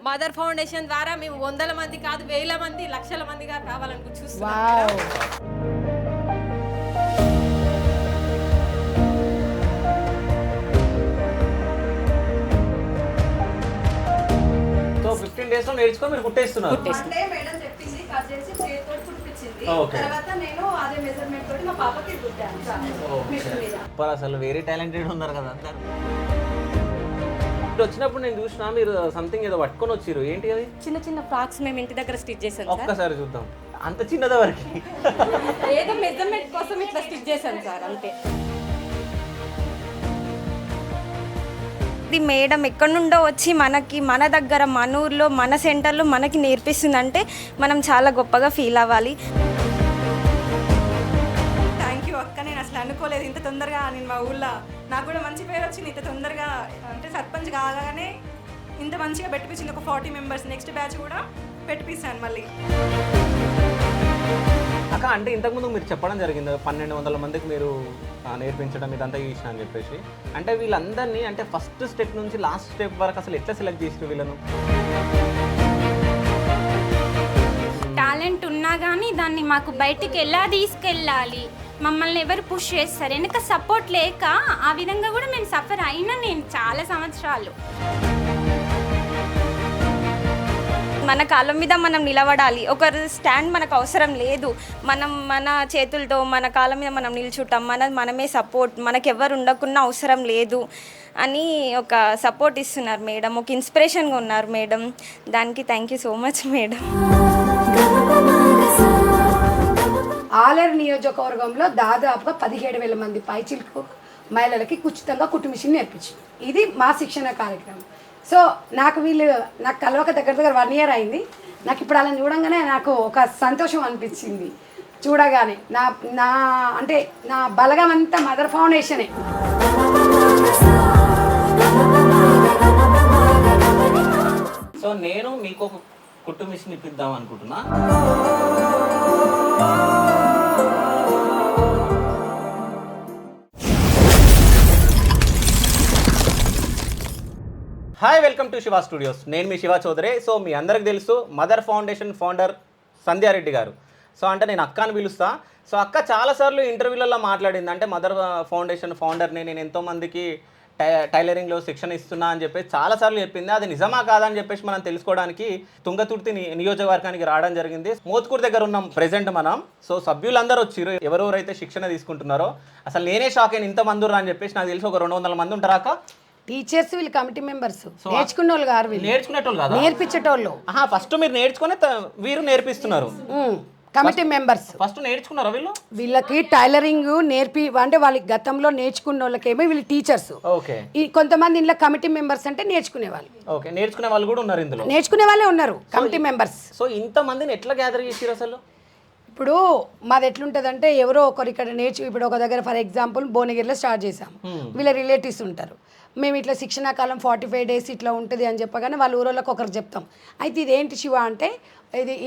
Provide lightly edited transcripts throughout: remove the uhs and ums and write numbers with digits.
Mother foundation ద్వారా మేము 100 మంది కాదు 1000 మంది 1,00,000 మందిగా కావాలని చూస్తున్నాం. సో 15 days లో నేర్చుకొని మీరు కుట్టేస్తున్నారు. అంటే మేడం చెప్పింది కట్ చేసి చేతితో కుట్టించింది. తర్వాత నేను అదే మెజర్మెంట్ తోటి మా పాపకి కుట్టాను మిషన్ మీద. అసలు వెరీ టాలెంటెడ్ ఉన్నారు కదా అందరు. వచ్చినప్పుడు నేను చూసినా మీరు సంథింగ్ ఏదో పట్టుకొని వచ్చారు, ఏంటి అది? చిన్న చిన్న ఫ్రాక్స్ మేము ఇంటి దగ్గర స్టిచ్ చేసాం సార్. ఒక్కసారి చూద్దాం. అంత చిన్నదా వరకు? ఏదో మెజర్మెంట్ కోసం ఇట్లా స్టిచ్ చేశాను సార్, అంతే. ఇది మేడం ఎక్కడి నుండో వచ్చి మనకి మన దగ్గర మన ఊర్లో మన సెంటర్లో మనకి నేర్పిస్తుందంటే మనం చాలా గొప్పగా ఫీల్ అవ్వాలి. థ్యాంక్ యూ అక్క, నేను అసలు అనుకోలేదు ఇంత తొందరగా. నేను మా ఊళ్ళో నాకు కూడా మంచి పేరు వచ్చింది ఇంత తొందరగా. అంటే సర్పంచ్ కాగానే ఇంత మంచిగా పెట్టిపించింది. ఒక 40 members. నెక్స్ట్ బ్యాచ్ కూడా పెట్టిపిస్తాను మళ్ళీ. అక్క అంటే ఇంతకుముందు మీరు చెప్పడం జరిగింది 1200 మందికి మీరు నేర్పించడం ఇదంతా చేసిన అని చెప్పేసి. అంటే వీళ్ళందరినీ అంటే ఫస్ట్ స్టెప్ నుంచి లాస్ట్ స్టెప్ వరకు అసలు ఎట్లా సెలెక్ట్ చేసిన వీళ్ళను? టాలెంట్ ఉన్నా కానీ దాన్ని మాకు బయటికి ఎలా తీసుకెళ్ళాలి, మమ్మల్ని ఎవరు పుష్ చేస్తారు, వెనక సపోర్ట్ లేక ఆ విధంగా కూడా మేము సఫర్ అయినా నేను చాలా సంవత్సరాలు. మన కాళ్ళ మీద మనం నిలబడాలి. ఒకరు స్టాండ్ మనకు అవసరం లేదు. మనం మన చేతులతో మన కాళ్ళ మీద మనం నిల్చుంటాం. మనమే సపోర్ట్, మనకెవ్వరు ఉండకున్నా అవసరం లేదు అని ఒక సపోర్ట్ ఇస్తున్నారు మేడం. ఒక ఇన్స్పిరేషన్గా ఉన్నారు మేడం. దానికి thank you so much madam. Aleru నియోజకవర్గంలో దాదాపుగా 17,000 మంది పైచిలకు మహిళలకి ఉచితంగా కుట్టు మిషన్ నేర్పించింది. ఇది మా శిక్షణ కార్యక్రమం. సో నాకు కలవక దగ్గర 1 year అయింది. నాకు ఇప్పుడు అలా చూడంగానే నాకు ఒక సంతోషం అనిపించింది. చూడగానే నా బలగం అంతా మదర్ ఫౌండేషనే. సో నేను మీకు ఒక కుట్టు మిషన్ ఇప్పిద్దాం అనుకుంటున్నా. Hi, welcome to Shiva studios. నేను మీ శివ చౌదరి. సో మీ అందరికి తెలుసు మదర్ ఫౌండేషన్ ఫౌండర్ సంధ్యారెడ్డి గారు. సో అంటే నేను అక్క అని పిలుస్తా. సో అక్క చాలాసార్లు ఇంటర్వ్యూలలో మాట్లాడింది. అంటే మదర్ ఫౌండేషన్ ఫౌండర్ని, నేను ఎంతోమందికి టైలరింగ్లో శిక్షణ ఇస్తున్నా అని చెప్పేసి చాలాసార్లు చెప్పింది. అది నిజమా కాదని చెప్పేసి మనం తెలుసుకోవడానికి తుంగతుర్తి నియోజకవర్గానికి రావడం జరిగింది. మోత్కూరు దగ్గర ఉన్నాం ప్రెజెంట్ మనం. సో సభ్యులందరూ వచ్చారు, ఎవరెవరైతే శిక్షణ తీసుకుంటున్నారో. అసలు నేనే షాక్ అయిన ఇంతమంది ఉన్నారు అని చెప్పేసి. నాకు తెలిసి ఒక 200 మంది ఉంటారా? టీచర్స్, వీళ్ళు కమిటీ మెంబర్స్, నేర్చుకున్న వాళ్ళు గారు, నేర్చుకునేటోళ్ళు కాదు, నేర్పించేటోళ్ళు. ఫస్ట్ మీరు నేర్చుకుని వీరు నేర్పిస్తున్నారు. కమిటీ మెంబర్స్ ఫస్ట్ నేర్చుకున్నారా వీళ్ళకి టైలరింగ్ అంటే వాళ్ళకి గతంలో నేర్చుకున్న వాళ్ళకేమో వీళ్ళు టీచర్స్. ఓకే. ఈ కొంతమంది ఇంట్లో కమిటీ మెంబర్స్ అంటే నేర్చుకునే వాళ్ళు. ఓకే, నేర్చుకునే వాళ్ళు కూడా ఉన్నారు ఇందులో. నేర్చుకునే వాళ్ళే ఉన్నారు కమిటీ మెంబర్స్. సో ఇంతమందిని ఎట్లా గ్యాదర్ చేసారు అసలు? ఇప్పుడు మాది ఎట్లుంటుందంటే ఎవరో ఒకరు ఇక్కడ ఇప్పుడు ఒక దగ్గర ఫర్ ఎగ్జాంపుల్ భువనగిరిలో స్టార్ట్ చేసాం. వీళ్ళ రిలేటివ్స్ ఉంటారు. మేము ఇట్లా శిక్షణా కాలం 45 days ఇట్లా ఉంటుంది అని చెప్పగానే వాళ్ళ ఊరోళ్ళకి ఒకరికి చెప్తాం. అయితే ఇదేంటి శివ అంటే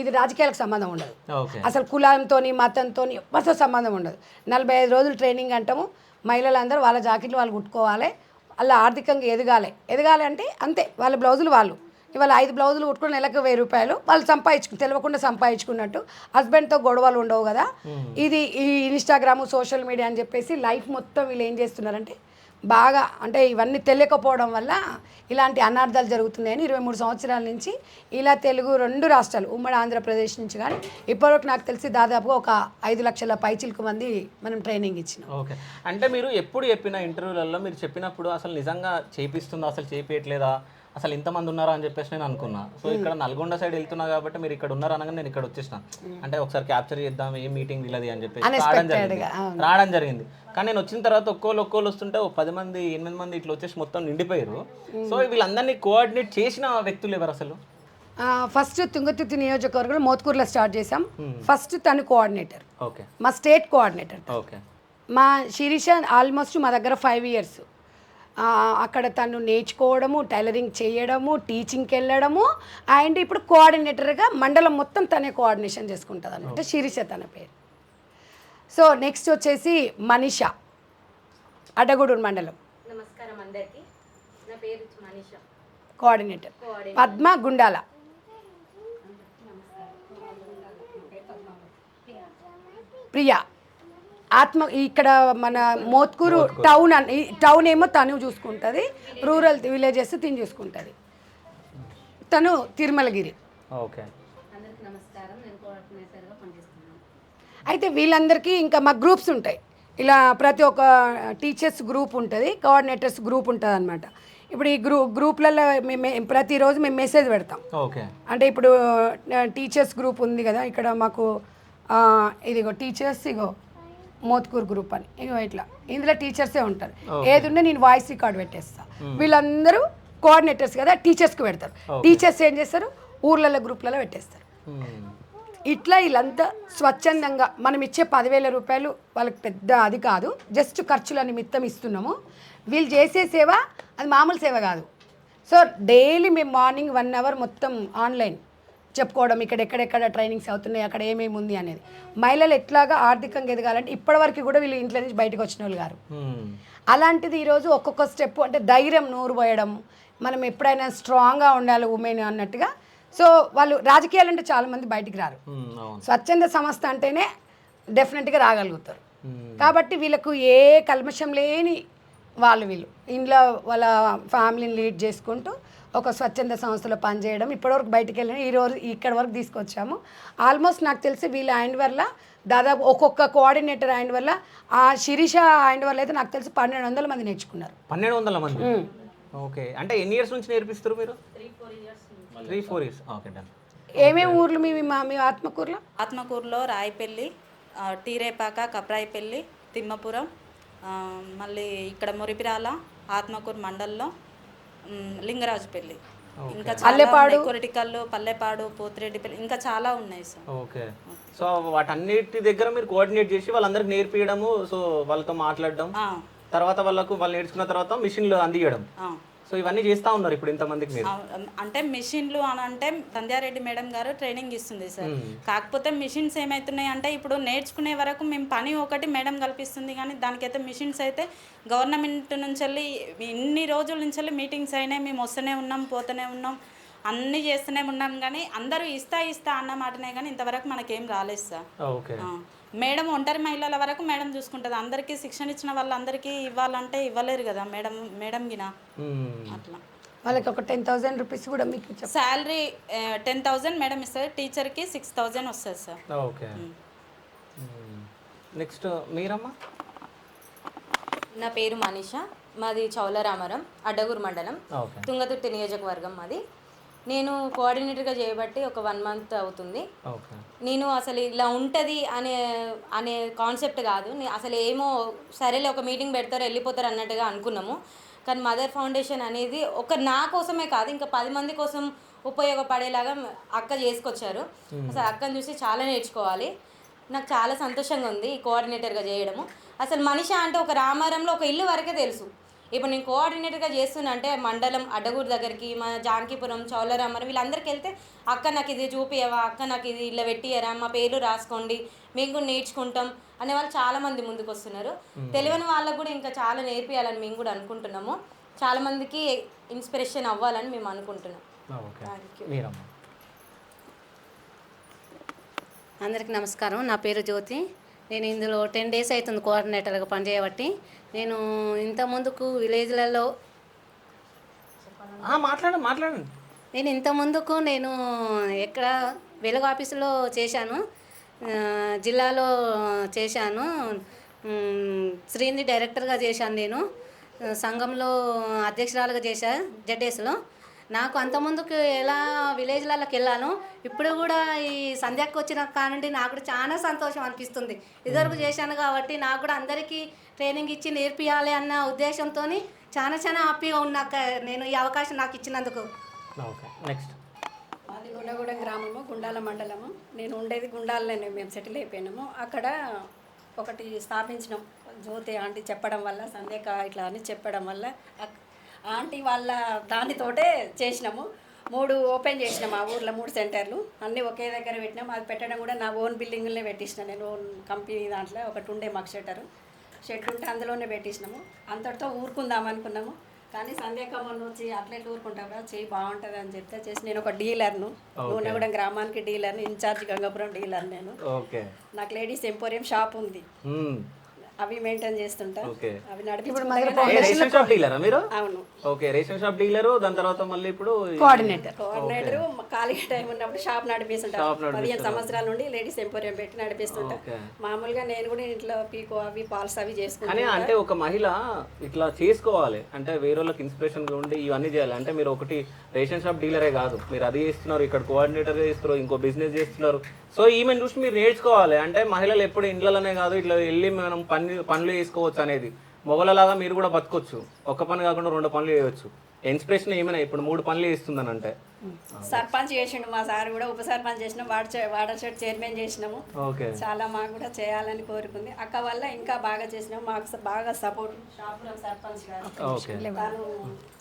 ఇది రాజకీయాలకు సంబంధం ఉండదు. అసలు కులంతో మతంతో ఎవరితో సంబంధం ఉండదు. 45 రోజులు ట్రైనింగ్ అంటాము. మహిళలందరూ వాళ్ళ జాకెట్లు వాళ్ళు కుట్టుకోవాలి. అలా ఆర్థికంగా ఎదగాలి అంటే అంతే. వాళ్ళ బ్లౌజులు వాళ్ళు ఇవాళ 5 బ్లౌజులు కుట్టుకుని నెలకు 1000 రూపాయలు వాళ్ళు తెలియకుండా సంపాదించుకున్నట్టు. హస్బెండ్తో గొడవలు ఉండవు కదా. ఇది ఈ ఇన్స్టాగ్రాము సోషల్ మీడియా అని చెప్పేసి లైఫ్ మొత్తం వీళ్ళు ఏం చేస్తున్నారంటే బాగా అంటే ఇవన్నీ తెలియకపోవడం వల్ల ఇలాంటి అనార్థాలు జరుగుతున్నాయని 23 సంవత్సరాల నుంచి ఇలా తెలుగు 2 రాష్ట్రాలు ఉమ్మడి ఆంధ్రప్రదేశ్ నుంచి కానీ ఇప్పటివరకు నాకు తెలిసి దాదాపుగా ఒక 5 లక్షల పైచిలకు మంది మనం ట్రైనింగ్ ఇచ్చినాం. ఓకే. అంటే మీరు ఎప్పుడు చెప్పిన ఇంటర్వ్యూలలో మీరు చెప్పినప్పుడు అసలు నిజంగా చేపిస్తుందా, అసలు చేపియట్లేదా, అసలు ఇంతమంది ఉన్నారా అని చెప్పేసి నేను అనుకున్నా. సో ఇక్కడ నల్గొండ సైడ్ వెళ్తున్నా కాబట్టి మీరు ఇక్కడ ఉన్నారు అనగా నేను ఇక్కడ వచ్చేసిన. అంటే ఒకసారి క్యాప్చర్ చేద్దాం, ఏ మీటింగ్ వీళ్ళది అని చెప్పేసి రావడం జరిగింది. కానీ నేను వచ్చిన తర్వాత ఒక్కోళ్ళు వస్తుంటే 10 మంది 8 మంది ఇట్లా వచ్చేసి మొత్తం నిండిపోయారు. సో వీళ్ళందరినీ కోఆర్డినేట్ చేసిన వ్యక్తులు ఎవరు అసలు? ఫస్ట్ తుంగతుర్తి నియోజకవర్గంలో మోత్కూరులో స్టార్ట్ చేసాం. ఫస్ట్ తను కోఆర్డినేటర్. ఓకే. మా స్టేట్ కోఆర్డినేటర్. ఓకే. మా శిరీష ఆల్మోస్ట్ మా దగ్గర 5 years అక్కడ తను నేర్చుకోవడము, టైలరింగ్ చేయడము, టీచింగ్కి వెళ్ళడము. అండ్ ఇప్పుడు కోఆర్డినేటర్గా మండలం మొత్తం తనే కోఆర్డినేషన్ చేసుకుంటుంది అన్నమాట. శిరీష తన పేరు. సో నెక్స్ట్ వచ్చేసి మనీష, అడ్డగూడూరు మండలం. నమస్కారం అందరికీ, నా పేరు మనీష. కోఆర్డినేటర్ పద్మ గుండాల. ప్రియా ఆత్మ ఇక్కడ మన మోత్కూరు టౌన్ టౌన్ ఏమో తను చూసుకుంటుంది, రూరల్ విలేజెస్ తిని చూసుకుంటుంది. తను తిరుమలగిరి. ఓకే. అయితే వీళ్ళందరికీ ఇంకా మా గ్రూప్స్ ఉంటాయి. ఇలా ప్రతి ఒక్క టీచర్స్ గ్రూప్ ఉంటుంది, కోఆర్డినేటర్స్ గ్రూప్ ఉంటుంది అనమాట. ఇప్పుడు ఈ గ్రూప్లలో మేము ప్రతిరోజు మేము మెసేజ్ పెడతాం. ఓకే. అంటే ఇప్పుడు టీచర్స్ గ్రూప్ ఉంది కదా ఇక్కడ మాకు, ఇదిగో టీచర్స్, ఇగో మోత్కూర్ గ్రూప్ అని, ఇగో ఇట్లా ఇందులో టీచర్సే ఉంటారు. ఏది ఉంటే నేను వాయిస్ రికార్డ్ పెట్టేస్తా. వీళ్ళందరూ కోఆర్డినేటర్స్ కదా, టీచర్స్కి పెడతారు. టీచర్స్ ఏం చేస్తారు, ఊర్లలో గ్రూప్లలో పెట్టేస్తారు. ఇట్లా వీళ్ళంతా స్వచ్ఛందంగా మనం ఇచ్చే 10,000 రూపాయలు వాళ్ళకి పెద్ద అది కాదు, జస్ట్ ఖర్చుల నిమిత్తం ఇస్తున్నాము. వీళ్ళు చేసే సేవ అది మామూలు సేవ కాదు. సో డైలీ మేము మార్నింగ్ 1 అవర్ మొత్తం ఆన్లైన్ చెప్పుకోవడం, ఇక్కడ ఎక్కడెక్కడ ట్రైనింగ్స్ అవుతున్నాయి, అక్కడ ఏమేమి ఉంది అనేది. మహిళలు ఎట్లాగా ఆర్థికంగా ఎదగాలంటే ఇప్పటివరకు కూడా వీళ్ళు ఇంట్లో నుంచి బయటకు వచ్చిన వాళ్ళు గారు. అలాంటిది ఈరోజు ఒక్కొక్క స్టెప్ అంటే ధైర్యం నూరు పోయడం, మనం ఎప్పుడైనా స్ట్రాంగ్గా ఉండాలి ఉమెన్ అన్నట్టుగా. సో వాళ్ళు రాజకీయాలంటే చాలామంది బయటికి రారు, స్వచ్ఛంద సంస్థ అంటేనే డెఫినెట్గా రాగలుగుతారు. కాబట్టి వీళ్ళకు ఏ కల్మషం లేని వీళ్ళు ఇంట్లో వాళ్ళ ఫ్యామిలీని లీడ్ చేసుకుంటూ ఒక స్వచ్ఛంద సంస్థలో పనిచేయడం, ఇప్పటివరకు బయటికి వెళ్ళిన ఈరోజు ఇక్కడ వరకు తీసుకొచ్చాము. ఆల్మోస్ట్ నాకు తెలిసి వీళ్ళ ఆయన వల్ల దాదాపు ఒక్కొక్క కోఆర్డినేటర్ ఆయన వల్ల, ఆ శిరీష ఆయన వల్ల అయితే నాకు తెలిసి 1,200 మంది నేర్చుకున్నారు. 1,200 మంది. ఓకే. అంటే ఎన్ని ఇయర్స్ నుంచి నేర్పిస్తారు మీరు? 3-4 years. Okay, done. ఏమేమి ఊర్లు మీ ఆత్మకూరులో? ఆత్మకూరులో రాయిపల్లి, టీరేపాక, కప్రాయిపల్లి, తిమ్మపురం, మళ్ళీ ఇక్కడ మురిపిరాల, ఆత్మకూరు మండల్లో లింగరాజుపల్లి, ఇంకా చాలా కొరటికల్లు, పల్లెపాడు, పోతిరెడ్డిపల్లి, ఇంకా చాలా ఉన్నాయి సార్. ఓకే. సో వాటన్నిటి దగ్గర మీరు కోఆర్డినేట్ చేసి వాళ్ళందరికి నేర్పించడము, సో వాళ్ళతో మాట్లాడడం, తర్వాత వాళ్ళు నేర్చుకున్న తర్వాత మిషన్లు అందియడం, సో ఇవన్నీ చేస్తూ ఉన్నారు ఇప్పుడు ఇంతమందికి మీరు. అంటే మిషన్లు అని అంటే సంధ్యారెడ్డి మేడం గారు ట్రైనింగ్ ఇస్తుంది సార్. కాకపోతే మిషన్స్ ఏమవుతున్నాయి అంటే ఇప్పుడు నేర్చుకునే వరకు మేము పని ఒకటి మేడం కల్పిస్తుంది, కానీ దానికైతే మిషన్స్ అయితే గవర్నమెంట్ నుంచి వెళ్ళి ఇన్ని రోజుల నుంచి వెళ్ళి మీటింగ్స్ అయినాయి, మేము వస్తూనే ఉన్నాం, పోతూనే ఉన్నాం, అన్నీ చేస్తూనే ఉన్నాం, కానీ అందరూ ఇస్తా అన్న మాటనే, కానీ ఇంతవరకు మనకేం రాలేదు సార్. ఓకే. మేడం ఒంటరి మహిళల వరకు మేడం చూసుకుంటుంది, అందరికీ శిక్షణ ఇచ్చిన వాళ్ళందరికీ ఇవ్వాలంటే ఇవ్వలేరు కదా మేడం గిన. అట్లా వాళ్ళకి ఒక 10,000 రూపీస్ కూడా మీకు శాలరీ 10,000 మేడం ఇస్తారు, టీచర్కి 6,000 వస్తుంది సార్. ఓకే. నెక్స్ట్ మీరమ్మా? నా పేరు మనీషా, మాది చౌలరామరం, అడ్డగూరు మండలం, తుంగతుర్తి నియోజకవర్గం మాది. నేను కోఆర్డినేటర్గా చేయబట్టి ఒక 1 month అవుతుంది. నేను అసలు ఇలా ఉంటుంది అనే కాన్సెప్ట్ కాదు, అసలు ఏమో సరేలే ఒక మీటింగ్ పెడతారు వెళ్ళిపోతారు అన్నట్టుగా అనుకున్నాము. కానీ మదర్ ఫౌండేషన్ అనేది నా కోసమే కాదు, ఇంకా 10 మంది కోసం ఉపయోగపడేలాగా అక్క చేసుకొచ్చారు. అసలు అక్కని చూసి చాలా నేర్చుకోవాలి. నాకు చాలా సంతోషంగా ఉంది ఈ కోఆర్డినేటర్గా చేయడము. అసలు మనిషి అంటే ఒక రామారంలో ఒక ఇల్లు వరకే తెలుసు. ఇప్పుడు నేను కోఆర్డినేటర్గా చేస్తున్నా అంటే మండలం అడ్డగూరు దగ్గరికి, మా జానకీపురం, చౌలరామరం వీళ్ళందరికీ వెళ్తే అక్క నాకు ఇది చూపియవా, అక్క నాకు ఇది ఇలా పెట్టియరా, మా పేర్లు రాసుకోండి, మేము కూడా నేర్చుకుంటాం అనే వాళ్ళు చాలామంది ముందుకు వస్తున్నారు. తెలియని వాళ్ళకు కూడా ఇంకా చాలా నేర్పియాలని మేము కూడా అనుకుంటున్నాము. చాలామందికి ఇన్స్పిరేషన్ అవ్వాలని మేము అనుకుంటున్నాం. అందరికీ నమస్కారం. నా పేరు జ్యోతి. నేను ఇందులో 10 days అవుతుంది కోఆర్డినేటర్గా పనిచేయబట్టి. నేను ఇంత ముందుకు విలేజ్లలో మాట్లాడండి. నేను ఇంత ముందుకు ఎక్కడ వెలుగు ఆఫీసులో చేశాను, జిల్లాలో చేశాను, శ్రీనిధి డైరెక్టర్గా చేశాను, నేను సంఘంలో అధ్యక్షురాలుగా చేశాను జెడ్ఎస్లో. నాకు అంతకుముందుకు ఎలా విలేజ్లలోకి వెళ్ళాను, ఇప్పుడు కూడా ఈ సంధ్యకు వచ్చిన కానుండి నాకు కూడా చాలా సంతోషం అనిపిస్తుంది. ఇదివరకు చేశాను కాబట్టి నాకు కూడా అందరికీ ట్రైనింగ్ ఇచ్చి నేర్పియాలి అన్న ఉద్దేశంతో చాలా హ్యాపీగా ఉన్నాక నేను ఈ అవకాశం నాకు ఇచ్చినందుకు. నెక్స్ట్ మాది గుండగూడెం గ్రామము, గుండాల మండలము. నేను ఉండేది గుండాలనే, మేము సెటిల్ అయిపోయినాము. అక్కడ ఒకటి స్థాపించినాం, జ్యోతి ఆంటీ చెప్పడం వల్ల, సంధ్యక ఇట్లా అని చెప్పడం వల్ల ఆంటీ వాళ్ళ దానితోటే చేసినాము. 3 ఓపెన్ చేసినాము ఆ ఊర్లో, 3 సెంటర్లు అన్నీ ఒకే దగ్గర పెట్టినాము. అది పెట్టడం కూడా నా ఓన్ బిల్డింగ్లోనే పెట్టించిన, నేను ఓన్ కంపెనీ దాంట్లో ఒకటి ఉండే మాకు షెడ్ ఉంటే అందులోనే పెట్టించినాము. అంతటితో ఊరుకుందాం అనుకున్నాము. కానీ సంధ్యాక మొన్న వచ్చి అట్లెట్ ఊరుకుంటారా చేయి బాగుంటుంది అని చెప్తే చేసి నేను ఒక డీలర్ను నూనెగూడెం గ్రామానికి డీలర్ని ఇన్ఛార్జ్ గంగాపురం డీలర్ నేను. ఓకే. నాకు లేడీస్ ఎంపోరియం షాప్ ఉంది, అవి మెయింటైన్ చేస్తుంటా, అవి నడిపి. రేషన్ షాప్ డీలరా మీరు? అవును. ఓకే, రేషన్ షాప్ డీలర్, దాని తర్వాత మళ్ళీ ఇప్పుడు కోఆర్డినేటర్. ఖాళీ టైం ఉన్నప్పుడు షాప్ నడిపిస్తుంటా. 15 సంవత్సరాల నుండి లేడీస్ ఎంపోరియం పెట్టి నడిపిస్తుంటా. మామూలుగా నేను కూడా ఇంట్లో పీకో అవి పాల్స్ అవి చేసుకుంటా. కానీ అంటే ఒక మహిళ ఇట్లా చేసుకోవాలి అంటే వేరే వాళ్ళకి ఇన్స్పిరేషన్గా ఉండి ఇవన్నీ చేయాలి అంటే మీరు ఒకటి రేషన్ షాప్ డీలరే కాదు, మీరు అది చేస్తున్నారు, ఇక్కడ కోఆర్డినేటర్ చేస్తున్నారు, ఇంకో బిజినెస్ చేస్తున్నారు. సో ఈమెను చూసి మీరు నేర్చుకోవాలి అంటే మహిళలు ఎప్పుడు ఇంట్లోనే కాదు ఇట్లా వెళ్ళి మనం పనులు చేసుకోవచ్చు అనేది. మొగలలాగా మీరు కూడా బతకొచ్చు, ఒక్క పని కాకుండా 2 పనులు చేయవచ్చు. ఇన్స్పిరేషన్ ఏమైనా ఇప్పుడు 3 పనులు చేస్తుందని అంటే. సర్పంచ్ చేసిండు మా సార్ కూడా, ఉప సర్పంచ్ చేసినాం, వాటర్ షెడ్ చైర్మన్ చేసినాము. చాలా మాకు కూడా చేయాలని కోరుకుంది. అక్క వల్ల ఇంకా బాగా చేసినాము, మాకు బాగా సపోర్ట్. షాపురం సర్పంచ్ గారు తను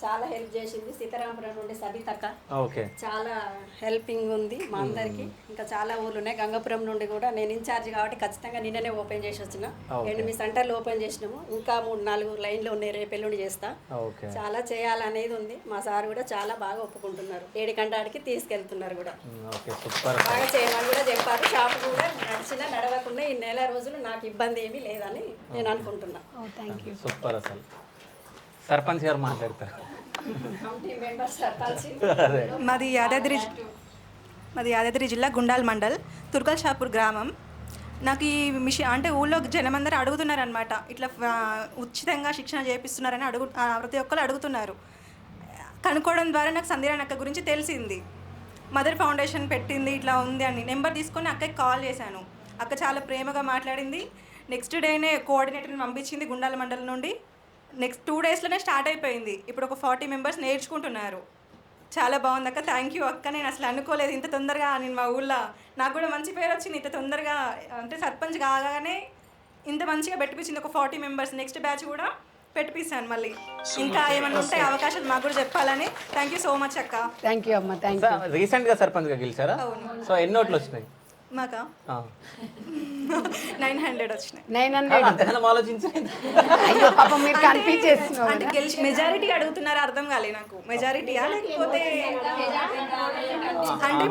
చాలా హెల్ప్ చేసింది. సీతారామపురం నుండి సబితక్క చాలా హెల్పింగ్ ఉంది మా అందరికి. ఇంకా చాలా ఊర్లు ఉన్నాయి. గంగాపురం నుండి కూడా నేను ఇన్ఛార్జ్ కాబట్టి ఖచ్చితంగా నిన్ననే ఓపెన్ చేసి వచ్చిన. 8 సెంటర్లు ఓపెన్ చేసినాము, ఇంకా 3-4 లైన్లు ఉన్నాయి, రేపు ఎల్లుండి చేస్తా. చాలా చేయాలనేది ఉంది. మా సార్ కూడా చాలా బాగా ఒప్పుకుంటున్నారు, 7 గంటలకి తీసుకెళ్తున్నారు కూడా. బాగా చేయమని కూడా చెప్పారు. షాప్ కూడా నడిచినా నడవకుండా ఈ నెల రోజులు నాకు ఇబ్బంది ఏమీ లేదని నేను అనుకుంటున్నా. సూపర్. అసలు సర్పంచ్ గారు మాట్లాడతారు. Committee member sarpanch. మాది యాదాద్రి జిల్లా గుండాల్ మండల్ తుర్కల్ షాపూర్ గ్రామం. నాకు ఈ మిషన్ అంటే ఊళ్ళో జనమందరూ అడుగుతున్నారు అనమాట, ఇట్లా ఉచితంగా శిక్షణ చేపిస్తున్నారని ప్రతి ఒక్కరు అడుగుతున్నారు. కనుక్కోవడం ద్వారా నాకు సంధ్యారాణి అక్క గురించి తెలిసింది. మదర్ ఫౌండేషన్ పెట్టింది ఇట్లా ఉంది అని నెంబర్ తీసుకొని అక్కకి కాల్ చేశాను. అక్క చాలా ప్రేమగా మాట్లాడింది. నెక్స్ట్ డేనే కోఆర్డినేటర్ని పంపించింది గుండాల మండలం నుండి. నెక్స్ట్ 2 డేస్లోనే స్టార్ట్ అయిపోయింది. ఇప్పుడు ఒక 40 మెంబర్స్ నేర్చుకుంటున్నారు. చాలా బాగుంది అక్క, థ్యాంక్ యూ అక్క. నేను అసలు అనుకోలేదు ఇంత తొందరగా నేను మా ఊళ్ళో నాకు కూడా మంచి పేరు వచ్చింది. ఇంత తొందరగా అంటే సర్పంచ్ కాగానే ఇంత మంచిగా పెట్టిపించింది. ఒక 40 మెంబర్స్ నెక్స్ట్ బ్యాచ్ కూడా పెట్టిపిస్తాను. మళ్ళీ ఇంకా ఏమైనా ఉంటాయి అవకాశాలు మాకు కూడా చెప్పాలని. థ్యాంక్ యూ సో మచ్ అక్క. థ్యాంక్ యూ అమ్మ. Thank you. రీసెంట్గా సర్పంచ్గా గెలిచారా? సో ఎన్ని ఓట్లు వచ్చినాయి మాకా? 900 వచ్చినాయి. 900 ఆలోచించండి. అయ్యో పాపం మీరు కన్ఫ్యూజ్ చేస్తున్నారు. అంటే గెలిచి మెజారిటీ అడుగుతున్నారు, అర్థం కాలే నాకు. మెజారిటీయా లేకపోతే అంటే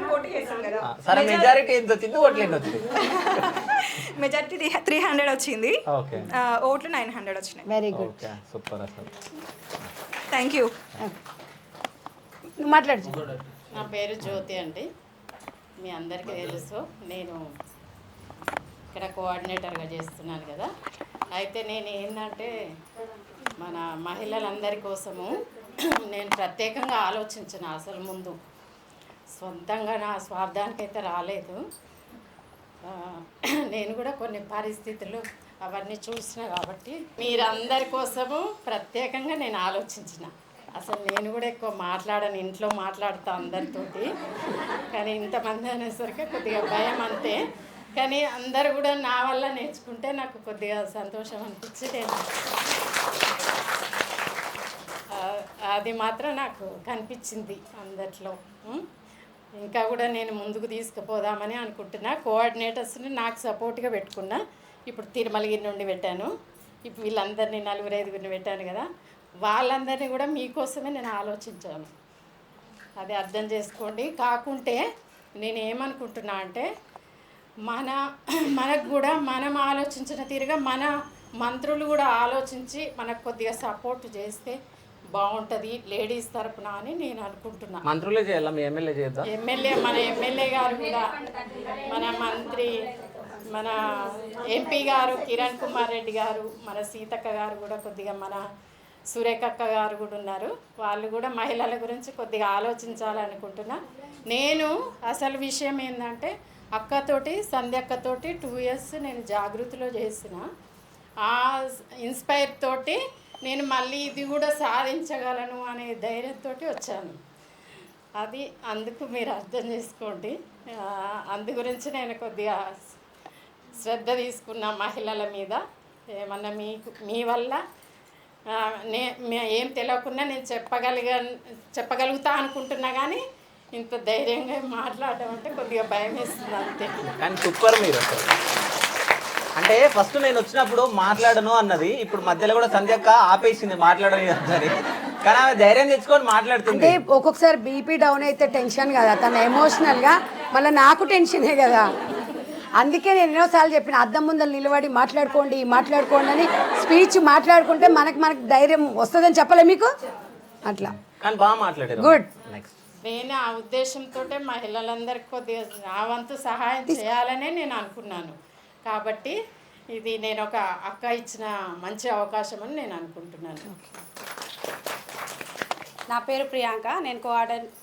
పోటీ చేస్తాం కదా. సరే మెజారిటీ ఎంత వచ్చింది, ఓట్లు ఎన్ని వచ్చింది? మెజారిటీ 300 వచ్చింది, ఓట్లు 900 వచ్చినాయి. Very good, super. అసలు థ్యాంక్ యూ. మాట్లాడు. నా పేరు జ్యోతి అండి. మీ అందరికీ తెలుసు నేను ఇక్కడ కోఆర్డినేటర్గా చేస్తున్నాను కదా. అయితే నేను ఏంటంటే మన మహిళలందరి కోసము నేను ప్రత్యేకంగా ఆలోచించిన. అసలు ముందు సొంతంగా నా స్వార్థానికైతే రాలేదు. నేను కూడా కొన్ని పరిస్థితులు అవన్నీ చూసిన కాబట్టి మీరందరి కోసము ప్రత్యేకంగా నేను ఆలోచించిన. అసలు నేను కూడా ఎక్కువ మాట్లాడను, ఇంట్లో మాట్లాడుతా అందరితోటి. కానీ ఇంతమంది అనేసరికి కొద్దిగా భయం అంతే. కానీ అందరు కూడా నా వల్ల నేర్చుకుంటే నాకు కొద్దిగా సంతోషం అనిపించి నేను అది మాత్రం నాకు కనిపించింది అందరిలో. ఇంకా కూడా నేను ముందుకు తీసుకుపోదామని అనుకుంటున్నా. కోఆర్డినేటర్స్ని నాకు సపోర్ట్గా పెట్టుకున్నా. ఇప్పుడు తిరుమలగిరి నుండి పెట్టాను, ఇప్పుడు వీళ్ళందరినీ 4-5 పెట్టాను కదా. వాళ్ళందరినీ కూడా మీకోసమే నేను ఆలోచించాను, అది అర్థం చేసుకోండి. కాకుంటే నేను ఏమనుకుంటున్నా అంటే మనకు కూడా మనం ఆలోచించిన తీరుగా మన మంత్రులు కూడా ఆలోచించి మనకు కొద్దిగా సపోర్ట్ చేస్తే బాగుంటుంది లేడీస్ తరపున అని నేను అనుకుంటున్నా. మంత్రులే చేయాలా, మీ ఎమ్మెల్యే చేద్దాం? మన ఎమ్మెల్యే గారు కూడా, మన మంత్రి, మన ఎంపీ గారు కిరణ్ కుమార్ రెడ్డి గారు, మన సీతక్క గారు కూడా కొద్దిగా, మన సురేఖక్క గారు కూడా ఉన్నారు. వాళ్ళు కూడా మహిళల గురించి కొద్దిగా ఆలోచించాలనుకుంటున్నా. నేను అసలు విషయం ఏంటంటే అక్కతోటి సంధ్యక్కతోటి 2 years నేను జాగృతిలో చేసిన. ఆ ఇన్స్పైర్ తోటి నేను మళ్ళీ ఇది కూడా సాధించగలను అనే ధైర్యంతో వచ్చాను. అది అందుకు మీరు అర్థం చేసుకోండి. అందు గురించి నేను కొద్దిగా శ్రద్ధ తీసుకున్న మహిళల మీద. ఏమన్నా మీ వల్ల ఏం తెలియకుండా నేను చెప్పగలుగుతా అనుకుంటున్నా. కానీ ఇంత ధైర్యంగా మాట్లాడడం అంటే కొద్దిగా భయం వేస్తుంది అంతే. కానీ సూపర్ మీరు అంటే ఫస్ట్ నేను వచ్చినప్పుడు మాట్లాడను అన్నది, ఇప్పుడు మధ్యలో కూడా సంధ్యక్క ఆపేసింది మాట్లాడని అని. కానీ ఆమె ధైర్యం తెచ్చుకొని మాట్లాడుతుంది. అంటే ఒక్కొక్కసారి బీపీ డౌన్ అయితే టెన్షన్ కదా, తను ఎమోషనల్గా మళ్ళీ నాకు టెన్షనే కదా. అందుకే నేను ఎన్నోసార్లు చెప్పిన అద్దం ముందర నిలబడి మాట్లాడుకోండి అని స్పీచ్ మాట్లాడుకుంటే మనకు ధైర్యం వస్తుందని చెప్పలే మీకు అట్లా. కానీ బాగా మాట్లాడారు. గుడ్. నెక్స్ట్ నేను ఆ ఉద్దేశంతో మహిళలందరికీ కొద్దిగా నా వంతు సహాయం చేయాలనే నేను అనుకున్నాను. కాబట్టి ఇది నేను ఒక అక్క ఇచ్చిన మంచి అవకాశం అని నేను అనుకుంటున్నాను. నా పేరు ప్రియాంక, నేను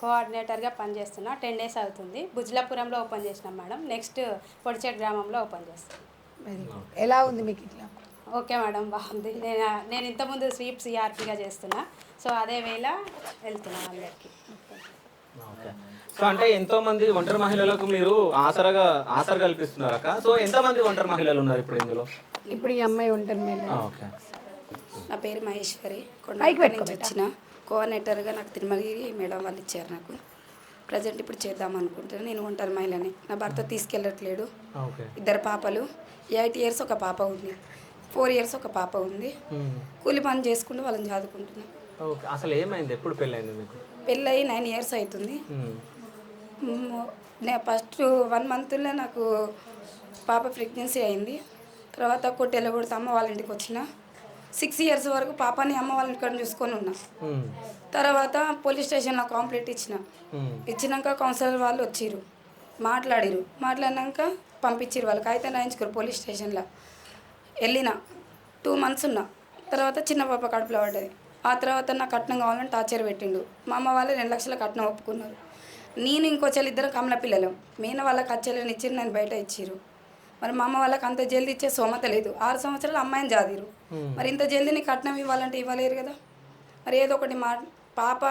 కోఆర్డినేటర్గా పనిచేస్తున్నా. 10 days అవుతుంది. బుజ్లాపురంలో ఓపెన్ చేసినాం మేడం. నెక్స్ట్ పొడిచేట్ గ్రామంలో ఓపెన్ చేస్తాం. ఎలా ఉంది మీకు ఇట్లా? ఓకే మేడం, బాగుంది. నేను ఇంతకుముందు స్వీప్ సిఆర్పిగా చేస్తున్నా, సో అదే వేళ వెళ్తున్నాను అందరికీ. సో అంటే ఎంతో మంది ఒంటరి మహిళలకు మీరు ఆసరా కల్పిస్తున్నారు అక్క. సో ఎంతమంది ఒంటరి మహిళలు ఉన్నారు ఇప్పుడు ఇందులో? ఇప్పుడు ఈ అమ్మాయి ఒంటరి మహిళ. ఓకే. నా పేరు మహేశ్వరి, కొండపల్లి నుంచి వచ్చిన. కోఆర్డినేటర్గా నాకు తిరుమలగిరి మేడం వాళ్ళు ఇచ్చారు నాకు. ప్రజెంట్ ఇప్పుడు చేద్దాం అనుకుంటున్నాను. నేను ఒంటరి మహిళని, నా భర్త తీసుకెళ్ళట్లేడు. 2 పాపలు, 8 years ఒక పాప ఉంది, 4 years ఒక పాప ఉంది. కూలి పని చేసుకుంటూ వాళ్ళని చదువుకుంటున్నాను. ఓకే. అసలు ఏమైంది, ఎప్పుడు పెళ్ళైంది మీకు? పెళ్ళయి 9 years అవుతుంది. నేను ఫస్ట్ 1 monthలో నాకు పాప ప్రెగ్నెన్సీ అయింది. తర్వాత కొట్టెల కొడితే అమ్మ వాళ్ళ ఇంటికి వచ్చిన. 6 years వరకు పాపని అమ్మ వాళ్ళ ఇంటికి చూసుకొని ఉన్నా. తర్వాత పోలీస్ స్టేషన్లో కంప్లైంట్ ఇచ్చినాక కౌన్సిలర్ వాళ్ళు వచ్చిర్రు, మాట్లాడినాక పంపించారు వాళ్ళకి. అయితే రాయించుకోరు పోలీస్ స్టేషన్లో. వెళ్ళిన 2 months ఉన్నా. తర్వాత చిన్న పాప కడుపులో పడ్డది. ఆ తర్వాత నాకు కట్నం కావాలని టార్చర్ పెట్టిండు. మా అమ్మ వాళ్ళు 2 లక్షల కట్నం ఒప్పుకున్నారు. నేను ఇంకో చెల్లి ఇద్దరు కమల పిల్లలు. మీన వాళ్ళకి అచ్చెల్లని ఇచ్చి నన్ను బయట ఇచ్చిర్రు. మరి మా అమ్మ వాళ్ళకి అంత జల్దీ ఇచ్చే సోమత లేదు. 6 సంవత్సరాలు అమ్మాయిని జాదిరు. మరి ఇంత జల్దీ నీకు కట్నం ఇవ్వాలంటే ఇవ్వలేరు కదా. మరి ఏదో ఒకటి పాప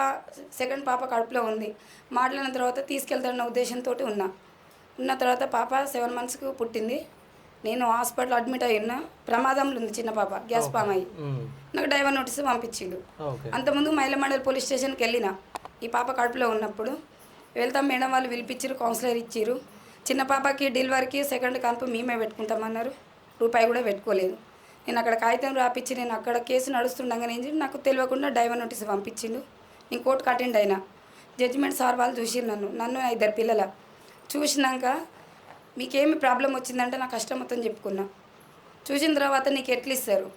2nd పాప కడుపులో ఉంది. మాట్లాడిన తర్వాత తీసుకెళ్తాడన్న ఉద్దేశంతో ఉన్న తర్వాత పాప 7 monthsకు పుట్టింది. నేను హాస్పిటల్ అడ్మిట్ అయి ఉన్నా. ప్రమాదంలో ఉంది చిన్న పాప, గ్యాస్ ఫామ్ అయ్యి. నాకు డైవర్ నోటీస్ పంపించిండు. అంతకుముందు మహిళా మండలి పోలీస్ స్టేషన్కి వెళ్ళిన ఈ పాప కడుపులో ఉన్నప్పుడు. వెళ్తాం మేడం వాళ్ళు పిలిపించారు, కౌన్సిలర్ ఇచ్చారు. చిన్న పాపకి డెలివరీకి 2nd కాన్పు మేమే పెట్టుకుంటామన్నారు. రూపాయి కూడా పెట్టుకోలేదు. నేను అక్కడ కాగితం రాపించి నేను అక్కడ కేసు నడుస్తుండగానే నాకు తెలియకుండా డైవర్ నోటీస్ పంపించిండు. నేను కోర్టుకు అటెండ్ అయినా. జడ్జిమెంట్ సార్ వాళ్ళు చూసిరు నన్ను 2 పిల్లల చూసినాక మీకేమి ప్రాబ్లం వచ్చిందంటే నా కష్టం మొత్తం చెప్పుకున్నా. చూసిన తర్వాత నీకు ఎట్లు ఇస్తారు?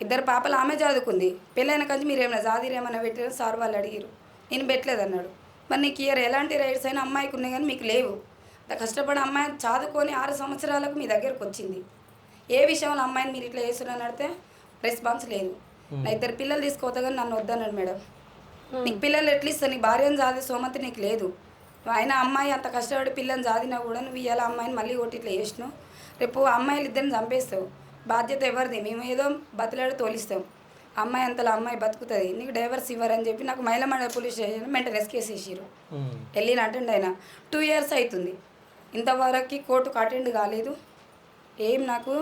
2 పాపలు ఆమె చదువుకుంది. పెళ్ళైన కంచి మీరు ఏమైనా జాదీరేమన్నా పెట్టారు సార్ వాళ్ళు అడిగారు. నేను పెట్టలేదు అన్నాడు. మరి నీకు ఎలాంటి రైట్స్ అయినా అమ్మాయికి ఉన్నాయి కానీ మీకు లేవు. కష్టపడి అమ్మాయి చదువుకొని 6 సంవత్సరాలకు మీ దగ్గరకు వచ్చింది. ఏ విషయంలో అమ్మాయిని మీరు ఇట్లా చేస్తున్నారని అడితే రెస్పాన్స్ లేదు. నా 2 పిల్లలు తీసుకోవద్దా కానీ నన్ను వద్దన్నాడు మేడం. నీకు పిల్లలు ఎట్లా ఇస్తాను? నీ భార్యను జాదే సోమతి నీకు లేదు. ఆయన అమ్మాయి అంత కష్టపడి పిల్లని జాదినా కూడా నువ్వు ఇవాళ అమ్మాయిని మళ్ళీ ఒకటి ఇట్లా చేసినావు. రేపు అమ్మాయిలు ఇద్దరిని చంపేస్తావు. బాధ్యత ఎవరిది? మేము ఏదో బతులాడి తోలిస్తాం. అమ్మాయి అంతలో అమ్మాయి బతుకుతుంది. నీకు డైవర్స్ ఇవ్వరని చెప్పి నాకు మహిళా మండలి పోలీస్ స్టేషన్ మెయింటెనెన్స్ కేసు వేసారు. వెళ్ళిన అటెండ్ అయినా 2 years అవుతుంది. ఇంతవరకు కోర్టుకు అటెండ్ కాలేదు. ఏం నాకు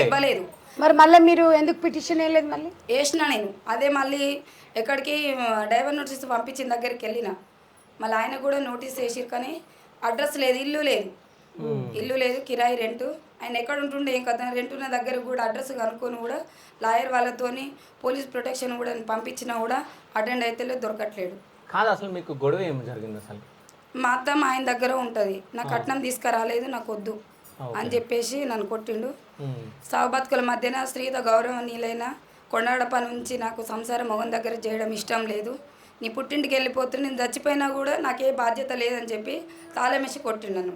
ఇవ్వలేదు. మరి మళ్ళీ మీరు ఎందుకు పిటిషన్ వేయలేదు? మళ్ళీ వేసినా నేను. అదే మళ్ళీ ఎక్కడికి డైవర్ నోటీస్ పంపించిన దగ్గరికి వెళ్ళిన. మళ్ళీ ఆయన కూడా నోటీస్ వేసిరు కానీ అడ్రస్ లేదు, ఇల్లు లేదు, కిరాయి రెంటు. ఆయన ఎక్కడ ఉంటుండే ఏం కదా, రెంట్ ఉన్న దగ్గర కూడా అడ్రస్ కనుక్కొని కూడా లాయర్ వాళ్ళతోని పోలీస్ ప్రొటెక్షన్ కూడా పంపించినా కూడా అటెండ్ అయితే దొరకట్లేడు. కాదు, అసలు మీకు గొడవ ఏమి జరిగింది? అసలు మా అత్తమ్మ ఆయన దగ్గర ఉంటుంది. నా కట్నం తీసుకురాలేదు, నాకు వద్దు అని చెప్పేసి నన్ను కొట్టిండు. సాగు బతుకుల మధ్యన స్త్రీత గౌరవనీయులైన కొండగడప నుంచి నాకు సంసారం మగన్ దగ్గర చేయడం ఇష్టం లేదు. నీ పుట్టింటికి వెళ్ళిపోతున్నా, నేను చచ్చిపోయినా కూడా నాకే బాధ్యత లేదని చెప్పి తాళమేసి కొట్టిండను.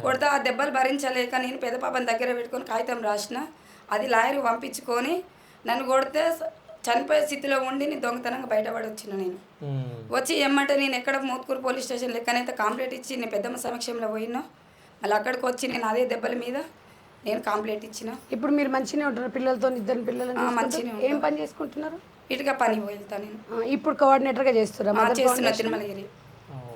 కొడితే ఆ దెబ్బలు భరించలేక నేను పెద్ద పాపని దగ్గర పెట్టుకొని కాగితం రాసిన. అది లాయర్కి పంపించుకొని నన్ను కొడితే చనిపోయే స్థితిలో ఉండి నేను దొంగతనంగా బయటపడి వచ్చిన. నేను వచ్చి ఏమంటే నేను ఎక్కడ మోత్కూరు పోలీస్ స్టేషన్ లెక్కనైతే కంప్లైంట్ ఇచ్చి నేను పెద్దమ్మ సమక్షంలో పోయినా. మళ్ళీ అక్కడికి వచ్చి నేను అదే దెబ్బల మీద నేను కంప్లైంట్ ఇచ్చిన. ఇప్పుడు మీరు మంచిగానే ఉంటారు పిల్లలతో? 2 పిల్లలు మంచిగా. ఏం పని చేసుకుంటున్నారు? ఇటుగా పని వెళ్తాను నేను. ఇప్పుడు కోఆర్డినేటర్గా చేస్తున్నా తిరుమలగిరి.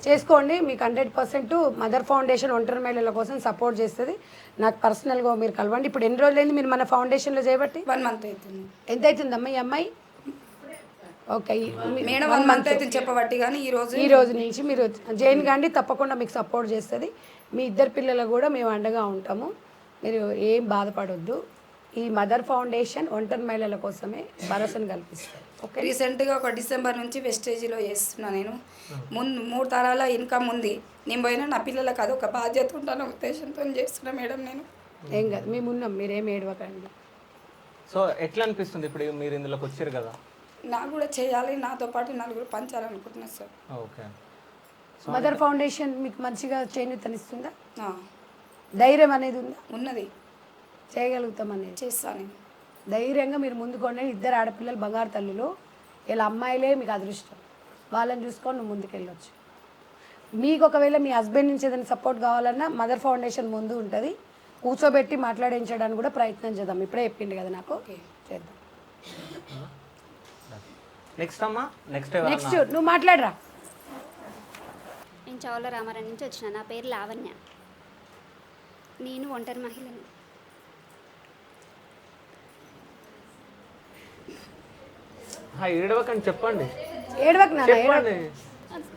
చేసుకోండి. మీకు 100% మదర్ ఫౌండేషన్ ఒంటరి మహిళల కోసం సపోర్ట్ చేస్తుంది. నాకు పర్సనల్గా మీరు కలవండి. ఇప్పుడు ఎన్ని రోజులైంది మీరు మన ఫౌండేషన్లో చేయబట్టి? 1 month అవుతుంది. ఎంత అవుతుందమ్మా ఈ అమ్మాయి? ఓకే మేడం 1 month అవుతుంది చెప్పబట్టి. కానీ ఈ రోజు నుంచి మీరు జాయిన్ కాండి, తప్పకుండా మీకు సపోర్ట్ చేస్తుంది. మీ 2 పిల్లలు కూడా మేము అండగా ఉంటాము. మీరు ఏం బాధపడొద్దు. ఈ మదర్ ఫౌండేషన్ ఒంటరి మహిళల కోసమే భరోసాను కల్పిస్తారు. ఓకే. రీసెంట్గా ఒక డిసెంబర్ నుంచి వెస్టేజ్లో చేస్తున్నా నేను. ముందు 3 తరాల ఇన్కమ్ ఉంది. నేను పోయినా నా పిల్లలకు అదొక బాధ్యత ఉంటాను ఉద్దేశంతో చేస్తున్నా మేడం నేను. ఏం కాదు, మేము ఉన్నాం, మీరేం ఏడవకండి. సో ఎట్లా అనిపిస్తుంది ఇప్పుడు మీరు ఇందులోకి వచ్చారు కదా? నాకు కూడా చేయాలి, నాతో పాటు నలుగురు పంచాలనుకుంటున్నా సార్. ఓకే. మదర్ ఫౌండేషన్ మీకు మంచిగా చేయూతనిస్తుందా? ధైర్యం అనేది ఉందా? ఉన్నది, చేయగలుగుతాం అనేది. చేస్తాను ధైర్యంగా మీరు ముందుకోండి. 2 ఆడపిల్లలు బంగారు తల్లులు. ఇలా అమ్మాయిలే మీకు అదృష్టం. వాళ్ళని చూసుకొని నువ్వు ముందుకెళ్ళొచ్చు. మీకు ఒకవేళ మీ హస్బెండ్ నుంచి ఏదైనా సపోర్ట్ కావాలన్నా మదర్ ఫౌండేషన్ ముందు ఉంటుంది. కూర్చోబెట్టి మాట్లాడించడానికి కూడా ప్రయత్నం చేద్దాం. ఇప్పుడే చెప్పింది కదా నాకు, చేద్దాం. నెక్స్ట్ అమ్మా, నెక్స్ట్ నువ్వు మాట్లాడరా. నేను చౌల రామారావు నుంచి వచ్చిన. నా పేరు లావణ్య. నేను ఒంటరి మహిళను. ఏడవకండి, చెప్పండి. ఏడవకండి.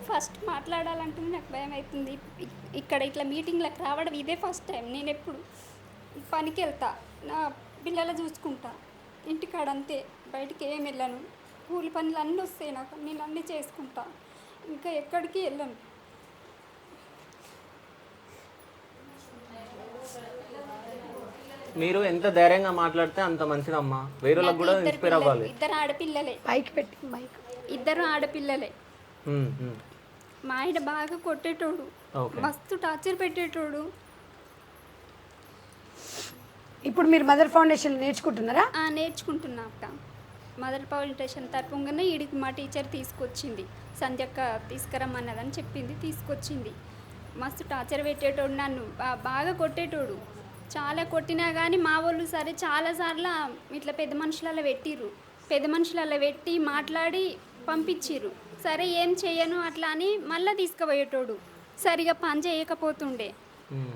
ఫస్ట్ మాట్లాడాలంటే నాకు భయం అవుతుంది. ఇక్కడ ఇట్లా మీటింగ్లకు రావడం ఇదే ఫస్ట్ టైం. నేను ఎప్పుడు పనికి వెళ్తా, నా పిల్లలు చూసుకుంటా, ఇంటికాడ అంతే, బయటికి ఏం వెళ్ళను. కూలి పనులు అన్నీ వస్తాయి నాకు, నేను అన్నీ చేసుకుంటా, ఇంకా ఎక్కడికి వెళ్ళను. మీరు ఎంత ధైర్యంగా మాట్లాడితే అంత మంచిదమ్మా. వేరే వాళ్ళకి కూడా ఇన్స్పైర్ అవ్వాలి. ఇద్దరు ఆడపిల్లలే. పైకి పెట్టి ఇద్దరు ఆడపిల్లలే. మా ఆయన బాగా కొట్టేటోడు, మస్తు టార్చర్ పెట్టేటోడు. ఇప్పుడు మీరు మదర్ ఫౌండేషన్ నేర్చుకుంటున్నారా? నేర్చుకుంటున్నా అక్క. మదర్ ఫౌండేషన్ తరపుగానే ఈడికి మా టీచర్ తీసుకొచ్చింది. సంధ్యక్క తీసుకురమ్మన్నదని చెప్పింది, తీసుకొచ్చింది. మస్తు టార్చర్ పెట్టేటోడు, నన్ను బాగా కొట్టేటోడు. చాలా కొట్టినా కానీ మా వాళ్ళు సరే చాలాసార్లు ఇట్లా పెద్ద మనుషులలో పెట్టిర్రు. పెద్ద మనుషులలో పెట్టి మాట్లాడి పంపించిర్రు. సరే ఏం చేయను అట్లా అని మళ్ళీ తీసుకుపోయేటోడు. సరిగా పని చేయకపోతుండే.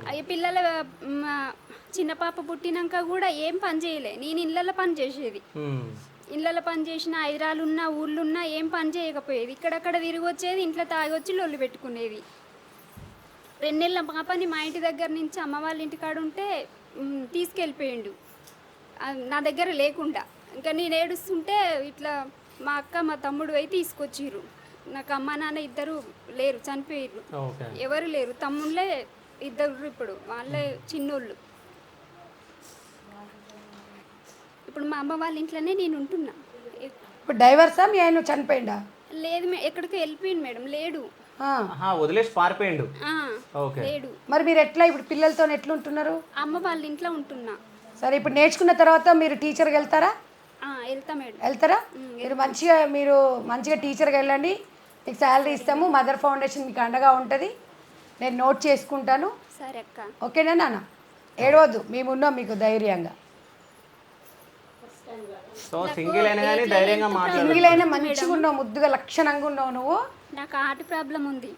అయ్యి పిల్లల చిన్న పాప పుట్టినాక కూడా ఏం పని చేయలే. నేను ఇళ్ళల్లో పని చేసేది. ఇళ్ళల్లో పని చేసిన హైదరాబాదున్నా ఊళ్ళున్నా ఏం పని చేయకపోయేది. ఇక్కడక్కడ తిరిగి వచ్చేది, ఇంట్లో తాగొచ్చి లొల్లు పెట్టుకునేది. 2 నెలల పాపని మా ఇంటి దగ్గర నుంచి అమ్మ వాళ్ళ ఇంటికాడ ఉంటే తీసుకెళ్ళిపోయిండు నా దగ్గర లేకుండా. ఇంకా నేను ఏడుస్తుంటే ఇట్లా మా అక్క మా తమ్ముడు పోయి తీసుకొచ్చిర్రు. నాకు అమ్మ నాన్న ఇద్దరు లేరు, చనిపోయారు. ఎవరు లేరు, తమ్ముళ్ళే 2 ఇప్పుడు, వాళ్ళే చిన్నోళ్ళు. ఇప్పుడు మా అమ్మ వాళ్ళ ఇంట్లోనే నేను ఉంటున్నా. ఇప్పుడు డైవర్సా మీ ఆయన చనిపోయిందా? లేదు, ఎక్కడికి వెళ్ళిపోయింది మేడం, లేడు, వదిలేసి పారిపోయిండు. లేడు. మరి మీరు ఎట్లా ఇప్పుడు పిల్లలతో ఎట్లుంటున్నారు? అమ్మ వాళ్ళ ఇంట్లో ఉంటున్నా. సరే, ఇప్పుడు నేర్చుకున్న తర్వాత మీరు టీచర్కి వెళ్తారా? వెళ్తా మేడం. వెళ్తారా? మీరు మంచిగా టీచర్కి వెళ్ళండి. మీకు శాలరీ ఇస్తాము. మదర్ ఫౌండేషన్ మీకు అండగా ఉంటుంది. నేను నోట్ చేసుకుంటాను. సరే అక్క. ఓకేనా నాన్న? ఏడవద్దు, మేము ఉన్నాం మీకు ధైర్యంగా. సింగిల్ అయినా కానీ ధైర్యంగా మాట్లాడు. సింగిల్ అయినా మంచిగా ఉన్నావు, ముద్దుగా లక్షణంగా ఉన్నావు నువ్వు. నాకు హార్ట్ ప్రాబ్లం ఉంది.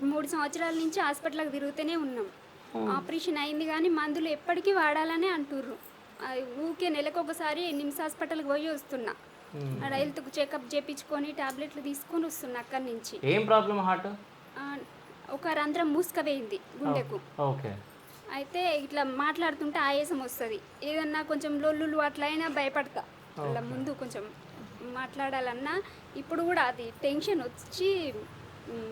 3 సంవత్సరాల నుంచి హాస్పిటల్కి తిరుగుతూనే ఉన్నాం. ఆపరేషన్ అయింది కానీ మందులు ఎప్పటికీ వాడాలని అంటుర్రు. ఊకే నెలకు ఒకసారి నిమ్స్ హాస్పిటల్కి పోయి వస్తున్నా. హెల్త్ చెకప్ చేయించుకొని టాబ్లెట్లు తీసుకొని వస్తున్నా అక్కడి నుంచి. ఏం ప్రాబ్లం? హార్ట్ ఒక రంధ్రం మూసుకపోయింది గుండెకు. అయితే ఇట్లా మాట్లాడుతుంటే ఆయాసం వస్తుంది. ఏదన్నా కొంచెం లొల్లులు అట్లా అయినా భయపడతా. అలా ముందు కొంచెం మాట్లాడాలన్నా ఇప్పుడు కూడా అది టెన్షన్ వచ్చి.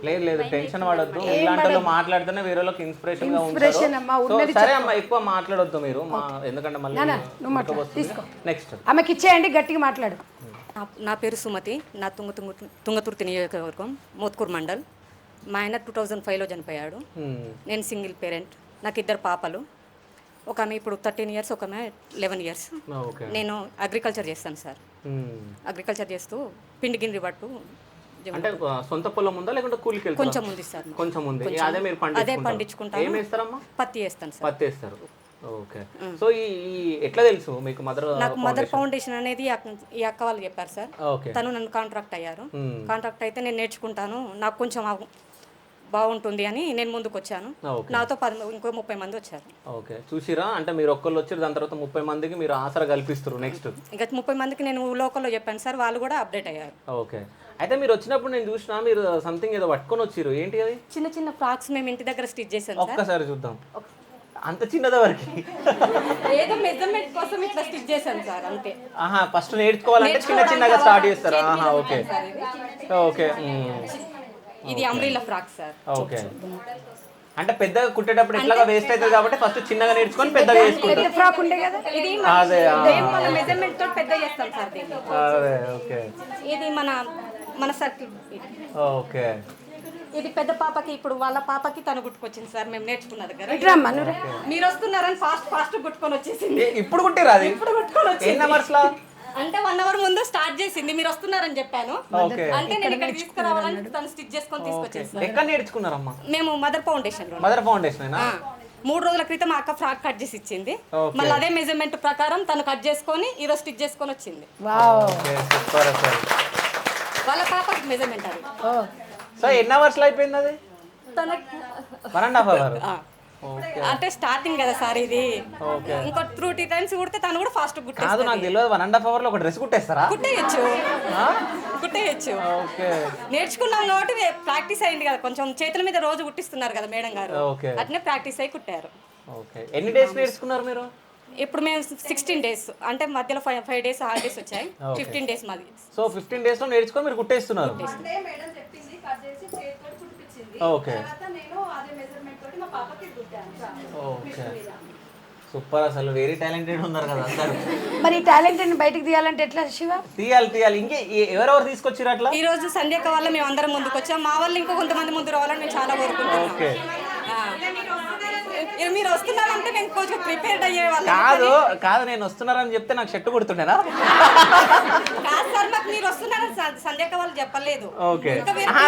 లేదు, టెన్షన్ పడొద్దు. ఇలాంటి మాట్లాడితేనే వేరే వాళ్ళకి ఇన్స్పిరేషన్ గా ఉంటారు. సరే అమ్మా, ఎక్కువ మాట్లాడొద్దు మీరు, ఎందుకంటే మళ్ళీ నెక్స్ట్ ఆమెకి ఇచ్చేయండి, గట్టిగా మాట్లాడు. నా పేరు సుమతి. నా తుంగతుర్తి నియోజకవర్గం, మోత్కూర్ మండల్. మా ఆయన 2005లో చనిపోయాడు. నేను సింగిల్ పేరెంట్. నాకు 2 పాపలు. ఒక ఆమె ఇప్పుడు 13 ఇయర్స్, ఒక ఆమె 11 ఇయర్స్. నేను అగ్రికల్చర్ చేస్తాను సార్. అగ్రికల్చర్ చేస్తూ పిండి గిన్నె పట్టు. అంటే సొంత పొలం ఉందా లేకుంటే కూలికి వెళ్తారా? కొంచెం ఉంది సార్. కొంచెం ఉంది. అదే మీరు పండించుకుంటారు. ఏం వేస్తారమ్మా? పత్తి వేస్తాను సార్. పత్తి వేస్తారు. ఓకే. సో ఈ ఎట్లా తెలుసు మీకు నాకు మదర్ ఫౌండేషన్ అనేది ఈ అక్క వాళ్ళు చెప్పారు సార్. తను నన్ను కాంట్రాక్ట్ అయ్యారు. కాంట్రాక్ట్ అయితే నేను నేర్చుకుంటాను, నాకు కొంచెం బాగుంటుంది అని నేను ముందుకు వచ్చాను. నాతో ఇంకో 30 మంది వచ్చారు. ఓకే, చూసిరా? అంటే మీరు ఒక్కళ్ళు వచ్చారు, దాని తర్వాత 30 మందికి మీరు ఆసరా కల్పిస్తారు. నెక్స్ట్ ఇంకా 30 మందికి నేను లోకల్లో చెప్పాను సార్, వాళ్ళు కూడా అప్డేట్ అయ్యారు. ఓకే. అయితే మీరు వచ్చినప్పుడు నేను చూసినా మీరు సంథింగ్ ఏదో పట్టుకొని వచ్చారు. ఏంటి అది? చిన్న చిన్న ఫ్రాక్స్ మేము ఇంటి దగ్గర స్టిచ్ చేసాం. ఒక్కసారి చూద్దాం. అంత చిన్నది వరకు ఏదో మెజర్మెంట్ కోసం ఇట్లా స్టిచ్ చేశాను సార్ అంతే. ఆహా ఫస్ట్ నేర్చుకోవాలంటే చిన్న చిన్నగా స్టార్ట్ చేస్తారు. ఆహా ఓకే ఓకే. ఇది అంబ్రిల్లా ఫ్రాక్ సార్. ఓకే అంటే పెద్దగా కుట్టేటప్పుడు ఎట్లాగా వేస్ట్ అవుతుంది కాబట్టి ఫస్ట్ చిన్నగా నేర్చుకొని పెద్దగా వేసుకుంటారు. ఫ్రాక్ ఉండే కదా ఇది అదే మన మెజర్మెంట్ తోటి పెద్ద చేస్తాం సార్ దీన్ని. అదే ఓకే. ఇది మన సర్కిల్. ఓకే ఇది పెద్ద పాపకి ఇప్పుడు వాళ్ళ పాపకి తను గుట్టుకొచ్చింది సార్ మేము నేర్చుకున్న దగ్గర. మీరు వస్తున్నారని ఫాస్ట్ గుట్టుకొని వచ్చేసింది. ఇప్పుడు కుట్టిరా అది? ఇప్పుడు గుట్టుకొని వచ్చింది. ఎన్ని అవర్స్లా? అంటే 1 అవర్ ముందు స్టార్ట్ చేసింది. మీరు వస్తున్నారని చెప్పాను. అంటే నేను ఇక్కడ తీసుకురావాలని తను స్టిచ్ చేసుకొని తీసుకొచ్చేసాను. ఎక్కడ నేర్చుకున్నారమ్మా? మేము మదర్ ఫౌండేషన్ లో. మదర్ ఫౌండేషన్ 3 రోజుల క్రితం అక్క ఫ్రాక్ కట్ చేసి ఇచ్చింది. మళ్ళీ అదే మెజర్మెంట్ ప్రకారం తను కట్ చేసుకొని ఈరోజు స్టిచ్ చేసుకొని వచ్చింది. వాళ్ళ పాప మెజర్మెంట్ అది. సో ఎన్ని అవర్స్ లో అయిపోయింది అది? 1.5 అవర్. అంటే స్టార్టింగ్ కదా సార్ ఇది. ఇంకో 2-3 టైమ్స్ కుడితే తను కూడా ఫాస్ట్ కుట్టేస్తుంది. కాదు నాకు తెలియదు 1.5 అవర్ లో ఒక డ్రెస్ కుట్టేస్తారా? కుట్టేయచ్చు. ఓకే నేర్చుకున్నాం కాబట్టి ప్రాక్టీస్ అయింది కదా, కొంచెం చేతుల మీద రోజు కుట్టిస్తున్నారు కదా మేడం గారు, అట్నే ప్రాక్టీస్ అయ్యి కుట్టారు. ఓకే ఎన్ని డేస్ నేర్చుకున్నారు మీరు? ఇప్పుడు మేము 16 డేస్ అంటే మధ్యలో 5 డేస్ హాలిడేస్ వచ్చాయి. 15 డేస్ మాది. సో 15 డేస్ లో నేర్చుకొని మీరు కుట్టేస్తున్నారు. Okay okay super. అసలు వెరీ టాలెంటెడ్ ఉన్నారు కదా అందరూ. మరి టాలెంట్ బయటకు తీయాలంటే ఎట్లా శివ? తీయాలి. ఇంకే ఎవరెవరు తీసుకొచ్చారు అట్లా? ఈ రోజు సంధ్యక వల్ల మేము అందరం ముందుకు వచ్చాం. మా వాళ్ళు ఇంకో కొంతమంది ముందు రావాలని మేము చాలా కోరుకుంటున్నాం. ఓకే మీరు వస్తున్నారంటే నేను కొంచెం ప్రిపేర్డ్ అయ్యేవాళ్ళం. కాదు నేను వస్తున్నారని చెప్తే నాకు షర్ట్ కుడుతుండేనా? కాదు సార్, మాకు మీరు వస్తున్నారని సంధ్యక వాళ్ళు చెప్పలేదు. ఓకే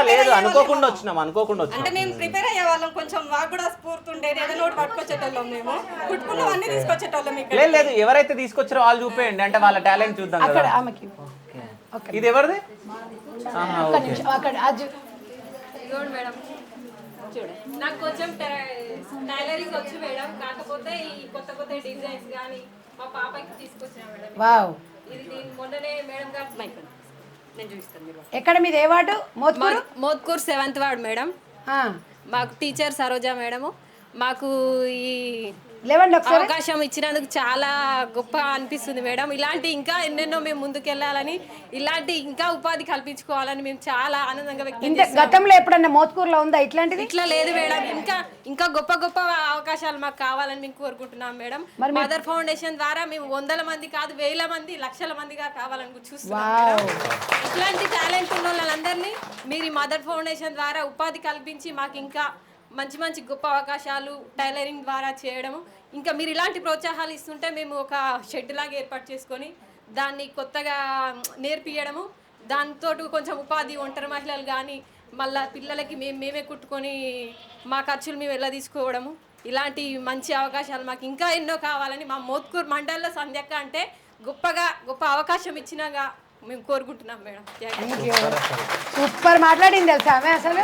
లేదు అనుకోకుండా వచ్చినాం. అంటే మేము ప్రిపేర్ అయ్యేవాళ్ళం, కొంచెం మాకు కూడా స్ఫూర్తి ఉండేది. ఏదైనా ఒకటి పట్టుకొచ్చేటోళ్ళం, మేము కుట్టుకున్నవన్నీ తీసుకొచ్చేటోళ్ళం. లేదు ఎవరైతే తీసుకొచ్చారో వాళ్ళు చూపేయండి, అంటే వాళ్ళ టాలెంట్ చూద్దాం కదా. ఇది ఎవరిది? మేడం నాకు కొంచెం టైలరింగ్ వచ్చు మేడం, కాకపోతే ఈ కొత్త డిజైన్స్ కానీ మా పాపకి తీసుకొచ్చిన మేడం. ఇది మొన్ననే మేడం గారు నేను చూపిస్తాను. ఎక్కడ మీది? ఏ ward? Motkur 7th ward madam. మాకు టీచర్ సరోజా మేడము మాకు ఈ అవకాశం ఇచ్చినందుకు చాలా గొప్ప అనిపిస్తుంది మేడం. ఇలాంటి ఇంకా ఎన్నెన్నో మేము ముందుకెళ్ళాలని, ఇలాంటి ఇంకా ఉపాధి కల్పించుకోవాలని మేము చాలా ఆనందంగా వ్యక్తం చేస్తున్నాం. గతంలో ఎప్పుడన్నా మోత్కూర్లో ఉందా ఇట్లాంటిది? ఇట్లా లేదు మేడం. ఇంకా గొప్ప అవకాశాలు మాకు కావాలని మేము కోరుకుంటున్నాం మేడం. మదర్ ఫౌండేషన్ ద్వారా మేము 100 మంది కాదు 1000 మంది 1,00,000 మందిగా కావాలని చూస్తున్నాం. ఇట్లాంటి టాలెంట్ ఉన్న వాళ్ళందరినీ మీరు ఈ మదర్ ఫౌండేషన్ ద్వారా ఉపాధి కల్పించి మాకు ఇంకా మంచి గొప్ప అవకాశాలు టైలరింగ్ ద్వారా చేయడము, ఇంకా మీరు ఇలాంటి ప్రోత్సాహాలు ఇస్తుంటే మేము ఒక షెడ్ లాగా ఏర్పాటు చేసుకొని దాన్ని కొత్తగా నేర్పియడము, దాంతో కొంచెం ఉపాధి ఒంటరి మహిళలు కానీ మళ్ళీ పిల్లలకి మేమే కుట్టుకొని మా ఖర్చులు మేము ఎలా తీసుకోవడము, ఇలాంటి మంచి అవకాశాలు మాకు ఇంకా ఎన్నో కావాలని మా మోత్కూర్ మండల్లో సంధ్యక్క అంటే గొప్ప అవకాశం ఇచ్చినాగా మేము కోరుకుంటున్నాం మేడం. సూపర్ మాట్లాడింది తెలుసా ఆమె అసలు.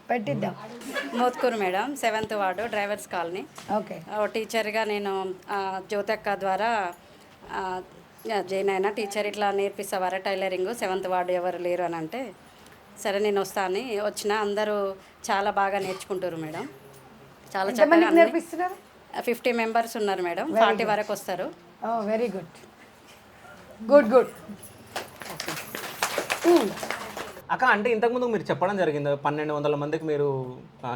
పెట్టిద్దాం. Motkur madam 7th ward drivers colony. Okay టీచర్గా నేను జ్యోతక్క ద్వారా జాయిన్ అయినా. టీచర్ ఇట్లా నేర్పిస్తావారా టైలరింగ్ 7th వార్డు ఎవరు లేరు అని అంటే సరే నేను వస్తాను వచ్చిన. అందరూ చాలా బాగా నేర్చుకుంటారు మేడం. చాలా చక్కగా నేర్పిస్తున్నారు. 50 మెంబర్స్ ఉన్నారు మేడం. 40 వరకు వస్తారు. Very good. అక్క అంటే ఇంతకుముందు మీరు చెప్పడం జరిగింది 1200 మందికి మీరు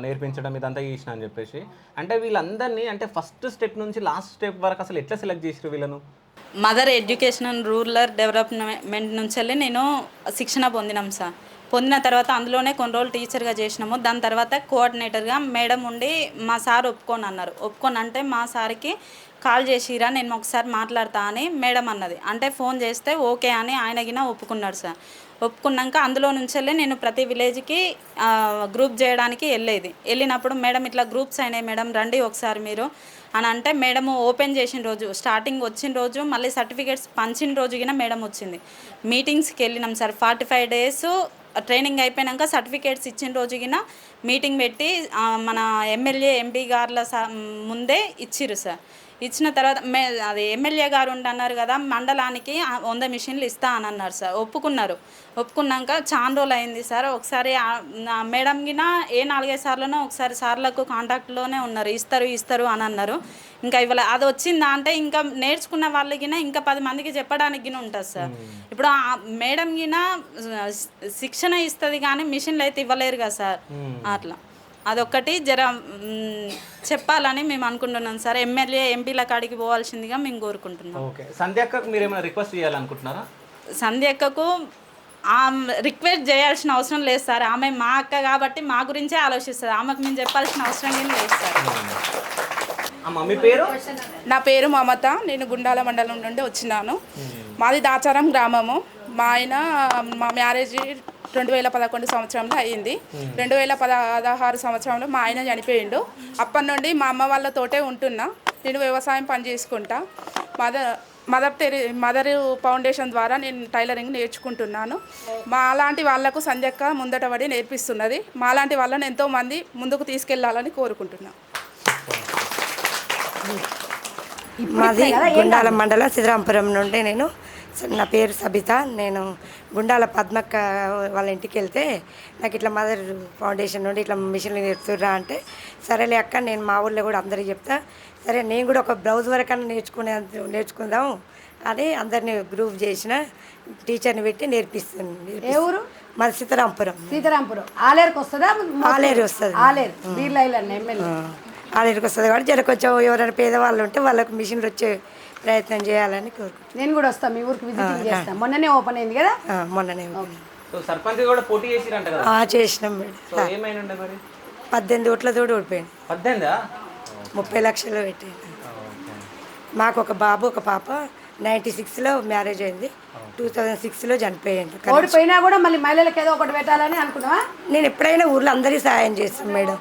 నేర్పించడం ఇదంతా చేసిన అని చెప్పేసి, అంటే వీళ్ళందరినీ అంటే ఫస్ట్ స్టెప్ నుంచి లాస్ట్ స్టెప్ వరకు అసలు ఎట్లా సెలెక్ట్ చేసారు వీళ్ళను? మదర్ ఎడ్యుకేషనల్ రూరల్ డెవలప్మెంట్ నుంచి నేను శిక్షణ పొందినాం సార్. పొందిన తర్వాత అందులోనే కొన్ని రోజులు టీచర్గా చేసినాము. దాని తర్వాత కోఆర్డినేటర్గా మేడం ఉండి మా సార్ ఒప్పుకొని అంటే మా సార్కి కాల్ చేసిరా నేను ఒకసారి మాట్లాడతా అని మేడం అన్నది. అంటే ఫోన్ చేస్తే ఓకే అని ఆయనగిన ఒప్పుకున్నాడు సార్. ఒప్పుకున్నాక అందులో నుంచి నేను ప్రతి విలేజ్కి గ్రూప్ చేయడానికి వెళ్ళినప్పుడు మేడం ఇట్లా గ్రూప్స్ అయినాయి మేడం రండి ఒకసారి మీరు అని అంటే మేడము ఓపెన్ చేసిన రోజు స్టార్టింగ్ వచ్చిన రోజు మళ్ళీ సర్టిఫికేట్స్ పంచిన రోజుగిన మేడం వచ్చింది. మీటింగ్స్కి వెళ్ళినాం సార్. 45 డేస్ ట్రైనింగ్ అయిపోయాక సర్టిఫికేట్స్ ఇచ్చిన రోజుగిన మీటింగ్ పెట్టి మన ఎమ్మెల్యే ఎంపీ గారుల ముందే ఇచ్చిర్రు సార్. ఇచ్చిన తర్వాత అది ఎమ్మెల్యే గారు అన్నారు కదా మండలానికి 100 మిషన్లు ఇస్తా అని అన్నారు సార్. ఒప్పుకున్నాక చాలా రోజులు అయింది సార్. ఒకసారి మేడం గిన 4-5 సార్లునో ఒకసారి సార్లకు కాంటాక్ట్లోనే ఉన్నారు, ఇస్తారు అని అన్నారు. ఇంకా ఇవాళ అది వచ్చిందా అంటే ఇంకా నేర్చుకున్న వాళ్ళకి ఇంకా 10 మందికి చెప్పడానికి గిన ఉంటుంది సార్. ఇప్పుడు మేడం గిన శిక్షణ ఇస్తుంది కానీ మిషన్లు అయితే ఇవ్వలేరు కదా సార్. అట్లా అదొక్కటి చెప్పాలని మేము అనుకుంటున్నాం సార్. ఎమ్మెల్యే ఎంపీల కాడికి పోవాల్సిందిగా మేము కోరుకుంటున్నాం. ఓకే, సంధ్య అక్కకు మీరు ఏమైనా రిక్వెస్ట్ చేయాలనుకుంటున్నారా? సంధ్య అక్కకు రిక్వెస్ట్ చేయాల్సిన అవసరం లేదు సార్. ఆమె మా అక్క కాబట్టి మా గురించే ఆలోచిస్తుంది. ఆమెకు మేము చెప్పాల్సిన అవసరం ఏం లేదు సార్. మీ పేరు? నా పేరు మమత. నేను గుండాల మండలం నుండి వచ్చినాను. మాది దాచారం గ్రామము. మా ఆయన మా మ్యారేజ్ 2011 సంవత్సరంలో అయ్యింది. 2016 సంవత్సరంలో మా ఆయన చనిపోయిండు. అప్పటి నుండి మా అమ్మ వాళ్ళతోటే ఉంటున్నా. నేను వ్యవసాయం పని చేసుకుంటా. మదర్ ఫౌండేషన్ ద్వారా నేను టైలరింగ్ నేర్చుకుంటున్నాను. మాలాంటి వాళ్లకు సంధ్యక్క ముందట పడి నేర్పిస్తున్నది. మాలాంటి వాళ్ళని ఎంతోమంది ముందుకు తీసుకెళ్లాలని కోరుకుంటున్నాను. మాది గుండాల మండలం సిద్ధరాంపురం నుండి నా పేరు సబిత. నేను గుండాల పద్మక్క వాళ్ళ ఇంటికి వెళ్తే నాకు ఇట్లా మదర్ ఫౌండేషన్ నుండి ఇట్లా మిషన్లు నేర్చుకురా అంటే సరేలే అక్క, నేను మా ఊళ్ళో కూడా అందరికీ చెప్తా, సరే నేను కూడా ఒక బ్లౌజ్ వరకన్నా నేర్చుకుందాం అని అందరినీ గ్రూప్ చేసిన టీచర్ని పెట్టి నేర్పిస్తుంది. ఏ ఊరు? మాది సీతారాంపురం. ఆలేరుకి వస్తుందా? ఆలేరు వస్తుంది. ఆలేరుకి వస్తుంది కాబట్టి జర కొంచెం ఎవరైనా పేదవాళ్ళు ఉంటే వాళ్ళకి మిషన్లు వచ్చే ప్రయత్నం చేయాలని కోరుకుంటున్నాను. నేను కూడా వస్తాను, మీ ఊరికి విజిటింగ్ చేస్తాను. మొన్ననే ఓపెన్ అయింది కదా? మొన్ననే సర్పంచ్ కూడా పోటీ చేసిరంట కదా? చేసినాం మేడం. 18 ఓట్ల తోడు ఓడిపోయింది. 30 లక్షలు పెట్టింది. మాకు ఒక బాబు ఒక పాప. 96లో మ్యారేజ్ అయింది. 2006లో చనిపోయింది. ఓడిపోయినా కూడా మళ్ళీ మహిళలకు ఏదో ఒకటి పెట్టాలని అనుకున్నావా? నేను ఎప్పుడైనా ఊర్లో అందరికీ సహాయం చేస్తాను మేడం.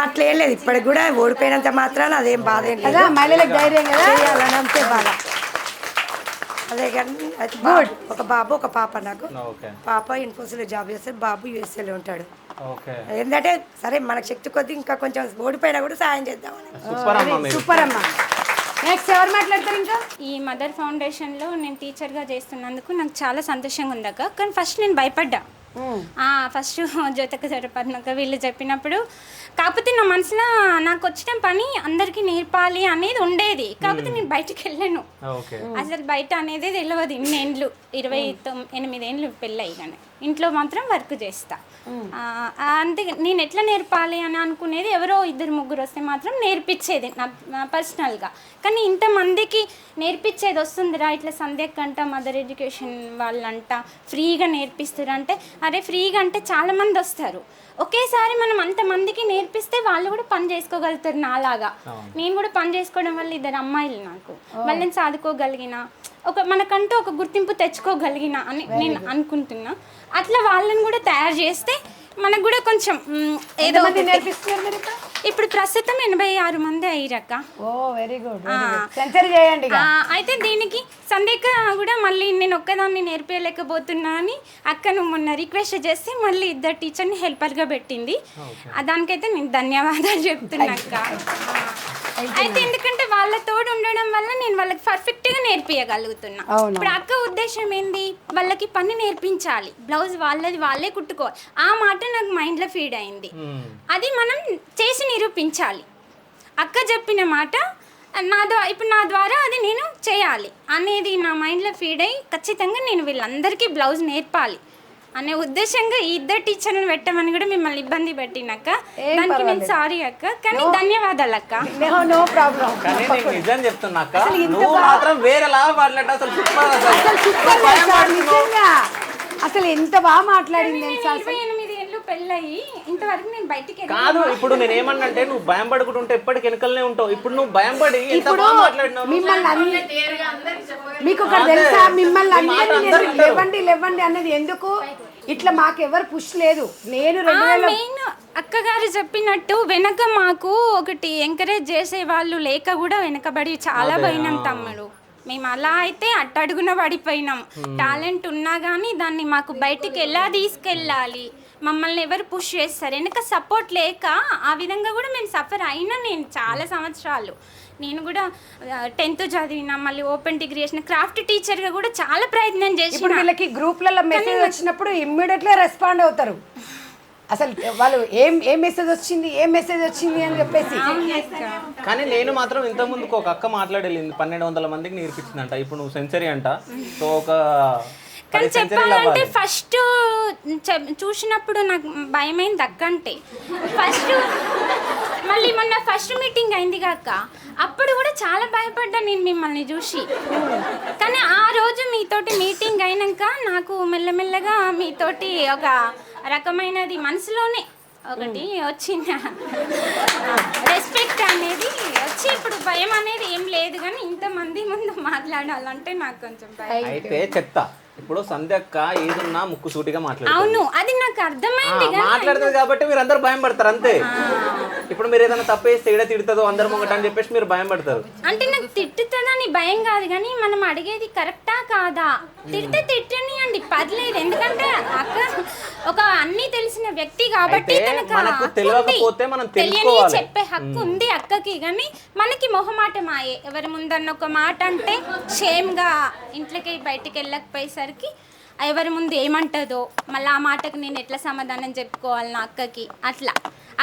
అట్లా ఏం లేదు. ఇప్పటికి కూడా ఓడిపోయినంత మాత్రాన అదేం బాధ ఏం లేదు. మహిళలకు ధైర్యం చేయాలని అంతే బాధ. అదే కానీ ఒక బాబు ఒక పాప. నాకు పాప ఇన్ఫోసిస్లో జాబ్ చేస్తారు, బాబు యూఎస్ఏలో ఉంటాడు. ఏంటంటే సరే మనకు శక్తి కొద్ది ఇంకా కొంచెం ఓడిపోయినా కూడా సహాయం చేద్దామని. సూపర్ అమ్మా. నెక్స్ట్ ఎవరు మాట్లాడతారు? ఇంకా ఈ మదర్ ఫౌండేషన్లో నేను టీచర్గా చేస్తున్నందుకు నాకు చాలా సంతోషంగా ఉంది అక్క. కానీ ఫస్ట్ నేను భయపడ్డా. ఫస్ట్ జ్యోతక పద్మక్క వీళ్ళు చెప్పినప్పుడు, కాకపోతే నా మనసులో నాకు వచ్చిన పని అందరికీ నేర్పాలి అనేది ఉండేది. కాకపోతే నేను బయటకు వెళ్ళాను. అసలు బయట అనేది తెలియదు. ఇన్నేండ్లు 28 ఏండ్లు పెళ్ళయి కానీ ఇంట్లో మాత్రం వర్క్ చేస్తా. అంతే. నేను ఎట్లా నేర్పాలి అని అనుకునేది ఎవరో 2-3 వస్తే మాత్రం నేర్పించేది నా పర్సనల్గా. కానీ ఇంతమందికి నేర్పించేది వస్తుందిరా ఇట్లా సంధ్యకంట మదర్ ఎడ్యుకేషన్ వాళ్ళంట ఫ్రీగా నేర్పిస్తారు అంటే, అరే ఫ్రీగా అంటే చాలామంది వస్తారు. ఒకేసారి మనం అంతమందికి నేర్పిస్తే వాళ్ళు కూడా పని చేసుకోగలుగుతారు నాలాగా. నేను కూడా పని చేసుకోవడం వల్ల 2 అమ్మాయిలు నాకు వాళ్ళని చదువుకోగలిగిన మనకంటూ ఒక గుర్తింపు తెచ్చుకోగలిగిన అని నేను అనుకుంటున్నా. అట్లా వాళ్ళని కూడా తయారు చేస్తే మనకు కూడా కొంచెం ఏదో నేర్పిస్తున్నారు. ఇప్పుడు ప్రస్తుతం 86 మంది అయ్యారక్క. Very good. చేయండి. అయితే దీనికి సందేక కూడా మళ్ళీ నేను ఒక్కదాన్ని నేర్పించలేకపోతున్నా అని అక్కను మొన్న రిక్వెస్ట్ చేస్తే మళ్ళీ 2 టీచర్ని హెల్పర్గా పెట్టింది. దానికైతే నేను ధన్యవాదాలు చెప్తున్నా అక్క. అయితే ఎందుకంటే వాళ్ళ తోడు ఉండడం వల్ల నేను వాళ్ళకి పర్ఫెక్ట్గా నేర్పించగలుగుతున్నా. ఇప్పుడు అక్క ఉద్దేశం ఏంది, వాళ్ళకి పని నేర్పించాలి, బ్లౌజ్ వాళ్ళే కుట్టుకోవాలి. ఆ మాట నాకు మైండ్లో ఫీడ్ అయింది. అది మనం చేసి నిరూపించాలి. అక్క చెప్పిన మాట ఇప్పుడు నా ద్వారా అది నేను చేయాలి అనేది నా మైండ్లో ఫీడ్ అయ్యి ఖచ్చితంగా నేను వీళ్ళందరికీ బ్లౌజ్ నేర్పాలి అనే ఉద్దేశంగా ఈ 2 టీచర్ని పెట్టమని కూడా మిమ్మల్ని ఇబ్బంది పెట్టినక్క. దానికి నేను సారీ అక్క, కానీ ధన్యవాదాలు అక్క. No problem. కానీ నేను నిజం చెప్తున్నా అక్క, నువ్వు మాత్రం వేరేలా మాట్లాడటం అసలు అసలు ఎంత బాగా మాట్లాడింది. 28 ఏళ్ళు పెళ్ళయి ఇంతవరకు నేను బయటికి కాదు. ఇప్పుడు నేను ఏమన్నంటే నువ్వు భయం పడుకుంటుంటే ఎప్పటికి వెనకలనే ఉంటావు. ఇప్పుడు నువ్వు భయం పడి ఎంత బాగా మాట్లాడినావు. మీకు ఒకటి తెలుసా, మిమ్మల్ని లేవండి అన్నది ఎందుకు? ఇట్లా మాకెవరు పుష్ లేదు. నేను అక్కగారు చెప్పినట్టు వెనక మాకు ఒకటి ఎంకరేజ్ చేసే వాళ్ళు లేక కూడా వెనకబడి చాలా పోయినాం తమ్ముడు. మేము అలా అయితే అట్టడుగున పడిపోయినాం. టాలెంట్ ఉన్నా కానీ దాన్ని మాకు బయటికి ఎలా తీసుకెళ్ళాలి, మమ్మల్ని ఎవరు పుష్ చేస్తారు, వెనక సపోర్ట్ లేక ఆ విధంగా కూడా మేము సఫర్ అయినా. నేను చాలా సంవత్సరాలు నేను కూడా 10th చదివిన, మళ్ళీ ఓపెన్ డిగ్రీ చేసిన, క్రాఫ్ట్ టీచర్గా కూడా చాలా ప్రయత్నం చేసిన. ఇప్పుడు వీళ్ళకి గ్రూప్లలో మెసేజ్ వచ్చినప్పుడు ఇమ్మీడియట్లీ రెస్పాండ్ అవుతారు. అసలు వాళ్ళు ఏం మెసేజ్ వచ్చింది అని చెప్పేసి. కానీ నేను మాత్రం ఇంతకుముందుకు ఒక అక్క మాట్లాడేళ్ళింది 1200 మందికి నేర్పించిందంట. ఇప్పుడు నువ్వు సెంచరీ అంట, సో ఒక కానీ చెప్పాలంటే ఫస్ట్ చూసినప్పుడు నాకు భయమైంది అక్క అంటే. ఫస్ట్ మళ్ళీ మొన్న ఫస్ట్ మీటింగ్ అయింది కాక, అప్పుడు కూడా చాలా భయపడ్డా నేను మిమ్మల్ని చూసి. కానీ ఆ రోజు మీతోటి మీటింగ్ అయినాక నాకు మెల్లమెల్లగా మీతోటి ఒక రకమైనది మనసులోనే ఒకటి వచ్చింది, రెస్పెక్ట్ అనేది వచ్చి. ఇప్పుడు భయం అనేది ఏం లేదు, కానీ ఇంతమంది ముందు మాట్లాడాలంటే నాకు కొంచెం భయం. అయితే చెప్తా, ఇప్పుడు సంధ్యక్క ఏదున్నా ముక్కు సూటిగా మాట్లాడుతుంది. అవును, అది నాకు అర్థమైంది. మాట్లాడుతుంది కాబట్టి మీరు అందరు భయం పడతారు అంతే. ఇప్పుడు మీరు ఏదైనా తప్పేస్తే ఏడ తిడుతుందో అందరు ముంగట అని చెప్పేసి మీరు భయం పడతారు. అంటే నాకు తిట్టుతుందని భయం కాదు, కానీ మనం అడిగేది కరెక్టా కాదా. తిడితే తిట్టనియండి, పర్లేదు. ఎందుకంటే అక్క ఒక అన్ని తెలిసిన వ్యక్తి కాబట్టి తెలియని చెప్పే హక్కు ఉంది అక్కకి. కానీ మనకి మొహమాటం ఆయే, ఎవరి ముందన్న ఒక మాట అంటే షేమ్గా ఇంట్లోకి బయటికి వెళ్ళకపోయేసరికి ఎవరి ముందు ఏమంటుందో, మళ్ళీ ఆ మాటకు నేను ఎట్లా సమాధానం చెప్పుకోవాలి నా అక్కకి. అట్లా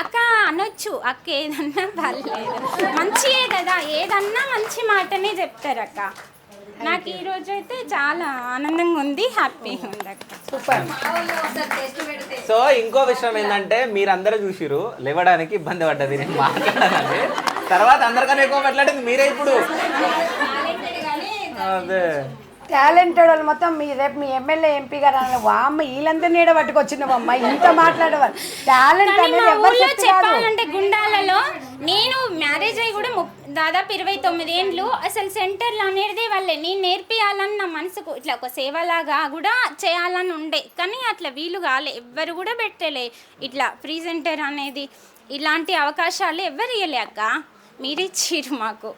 అక్క అనొచ్చు, అక్క ఏదన్నా పర్లేదు, మంచియే కదా, ఏదన్నా మంచి మాటనే చెప్తారు అక్క. నాకు ఈరోజు అయితే చాలా ఆనందంగా ఉంది, హ్యాపీగా ఉంది అక్క. సూపర్. సో ఇంకో విషయం ఏంటంటే మీరందరూ చూసిరు లేవడానికి ఇబ్బంది పడ్డది నేను మాట్లాడాలని. తర్వాత అందరికన్నా ఎక్కువ మాట్లాడింది మీరే. ఇప్పుడు అదే టాలెంటెడ్ వాళ్ళు మొత్తం రేపు మీ ఎమ్మెల్యే ఎంపీ గారు వామ్మ వీళ్ళందరూ నీడ పట్టుకొచ్చినవమ్మ ఇంత మాట్లాడేవాళ్ళు. టాలెంట్ అనేది ఎవరు చెప్పాలంటే గుండాలలో నేను మ్యారేజ్ అయ్యి కూడా దాదాపు 29 ఏండ్లు అసలు సెంటర్లు అనేది వాళ్ళే నేను నేర్పియాలని నా మనసుకు ఇట్లా ఒక సేవలాగా కూడా చేయాలని ఉండే. కానీ అట్లా వీలు కాలే, ఎవ్వరు కూడా పెట్టలే ఇట్లా ఫ్రీ సెంటర్ అనేది. ఇలాంటి అవకాశాలు ఎవరు ఇవ్వలే అక్క, మీరే ఇచ్చిర్రు మాకు.